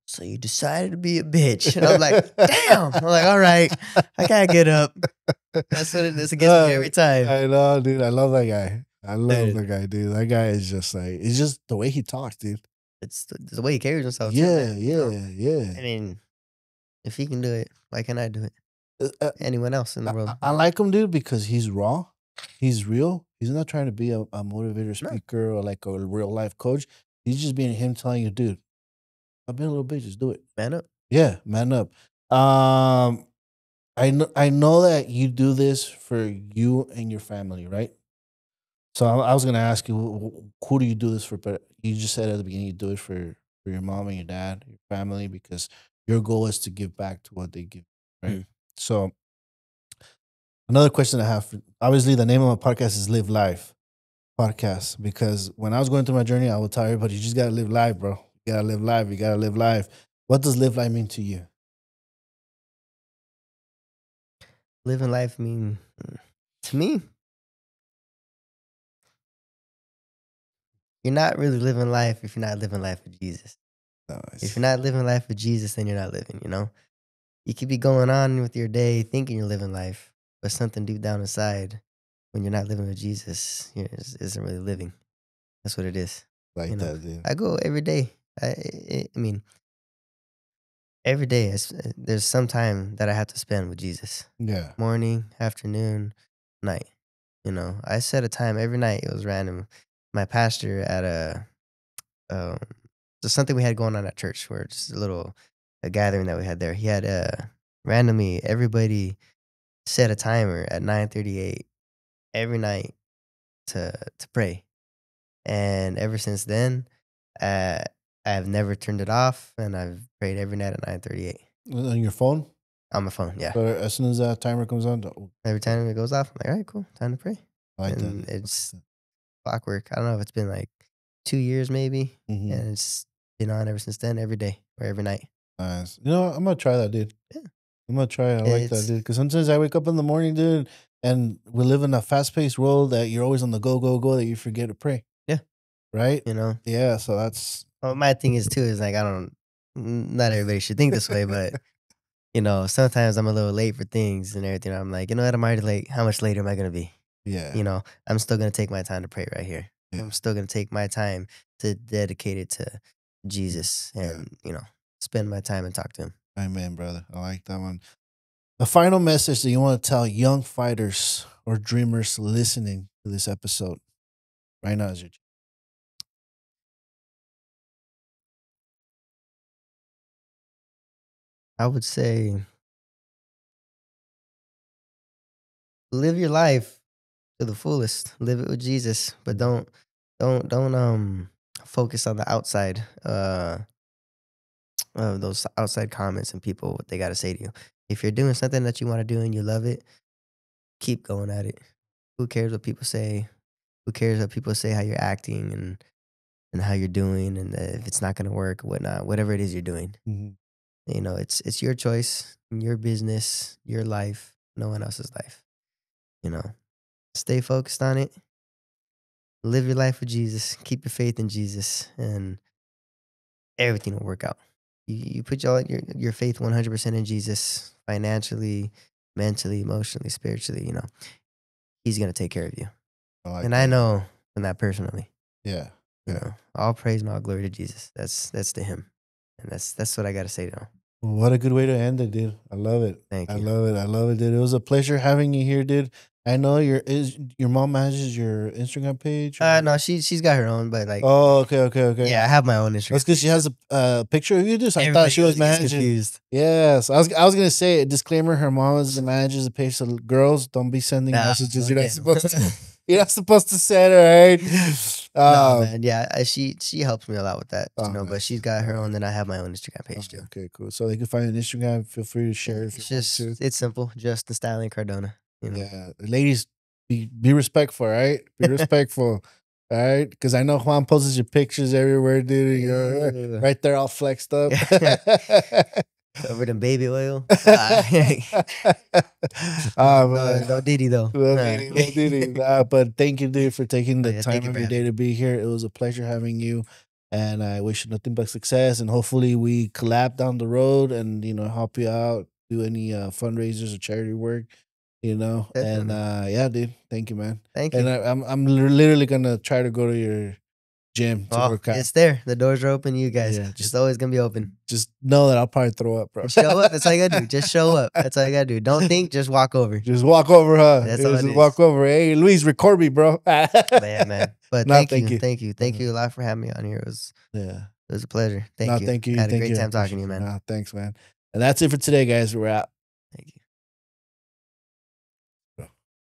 So you decided to be a bitch. And I'm like, damn. I'm like, all right, I gotta get up. That's what it is against me every time. I know, dude. I love that guy. I love that guy, dude. That guy is just like, it's just the way he talks, dude. It's the way he carries himself. Yeah, too, yeah. I mean, if he can do it, why can't I do it? Anyone else in the world? I like him, dude, because he's raw. He's real. He's not trying to be a motivator speaker or like a real life coach. He's just being him telling you, dude, I've been a little bitch. Just do it. Man up. Yeah, man up. I know that you do this for you and your family, right? So I was gonna ask you, who do you do this for? But you just said at the beginning you do it for your mom and your dad, your family, because your goal is to give back to what they give, right? So another question I have, obviously the name of my podcast is Live Life Podcast, because when I was going through my journey, I would tell everybody, you just gotta live life, bro. You gotta live life. You gotta live life. What does live life mean to you? Living life mean to me, you're not really living life if you're not living life with Jesus. Nice. If you're not living life with Jesus, then you're not living, you know? You could be going on with your day thinking you're living life, but something deep down inside, when you're not living with Jesus, isn't really living. That's what it is. Like you know? that, dude. I go every day. I mean, every day, there's some time that I have to spend with Jesus. Yeah. Morning, afternoon, night. You know, I set a time every night. It was random. My pastor at just something we had going on at church, where just a gathering that we had there. He had randomly everybody set a timer at 9:38 every night to pray, and ever since then, I have never turned it off, and I've prayed every night at 9:38 On your phone? on my phone. Yeah, So as soon as that timer comes on, every time it goes off, I'm like, all right, cool, time to pray. I like And that. it's clockwork. I don't know if it's been like 2 years maybe, Mhm. and it's been on ever since then, every day or every night. Nice. You know what? I'm gonna try that, dude. Yeah. I'm gonna try it. I like that, It's- dude. Because sometimes I wake up in the morning, dude, and we live in a fast-paced world that you're always on the go, go, go, that you forget to pray. Yeah. Right? You know, Yeah. So that's my thing is too is like not everybody should think this way, but you know, sometimes I'm a little late for things and everything. I'm like, you know what, I'm already late. How much later am I gonna be? yeah. You know, I'm still gonna take my time to pray right here. Yeah. I'm still gonna take my time to dedicate it to Jesus and you know, spend my time and talk to him. Amen, brother. I like that one. The final message that you want to tell young fighters or dreamers listening to this episode right now is your I would say live your life to the fullest. Live it with Jesus, but don't focus on the outside those outside comments and people what they got to say to you. If you're doing something that you want to do and you love it, keep going at it. Who cares what people say? Who cares what people say how you're acting and how you're doing and if it's not going to work or whatnot, whatever it is you're doing. Mhm. You know, it's your choice, your business, your life, no one else's life. You know, stay focused on it. Live your life with Jesus. Keep your faith in Jesus, and everything will work out. You put your faith 100% in Jesus, financially, mentally, emotionally, spiritually. You know, He's gonna take care of you, I like and that. I know from that personally. Yeah. You know, all praise and all glory to Jesus. That's to Him, and that's what I gotta say to Him. Well, what a good way to end it, dude. I love it. Thank I you. love it. I love it, dude. It was a pleasure having you here, dude. I know your mom manages your Instagram page. No, she's got her own, but like, Oh, okay. yeah, I have my own Instagram. That's because she has a picture of you. Just I thought she was Everybody gets managing. confused. Yes, I was gonna say a disclaimer. Her mom manages the page. So girls, don't be sending Nah, messages. You're okay. not supposed to. You're not supposed to send her, right? No, man. Yeah, she helps me a lot with that. Oh, But nice. she's got her own. Then I have my own Instagram page too. Okay, cool. So they can find an Instagram. Feel free to share if It's you want just to. it's simple. Just the Stallion Cardona. You know. Yeah, ladies, be respectful, right? Be respectful, all right? Because I know Juan posts your pictures everywhere, dude. You're Yeah. right there, all flexed up. Covered in baby oil. No Diddy though. No Diddy. But thank you, dude, for taking the Yeah, time thank you of for your day to be here. It was a pleasure having you, and I wish you nothing but success. And hopefully, we collab down the road and help you out, do any fundraisers or charity work. And Definitely. yeah, dude, thank you, man. Thank you. And I'm literally gonna try to go to your gym to work out. It's there. The doors are open. You guys, Yeah, it's always gonna be open. Just know that I'll probably throw up, bro. And show up. That's all you gotta do. Just show up. That's all you gotta do. Don't think. Just walk over. Just walk over, huh? That's all it Just is. walk over. Hey, Luis, record me, bro. Man. But No, thank thank you. you. Thank you a lot for having me on here. It was a pleasure. Thank you. Thank you. I had a Thank great you. time talking to you, man. Thanks, man. And that's it for today, guys. We're out.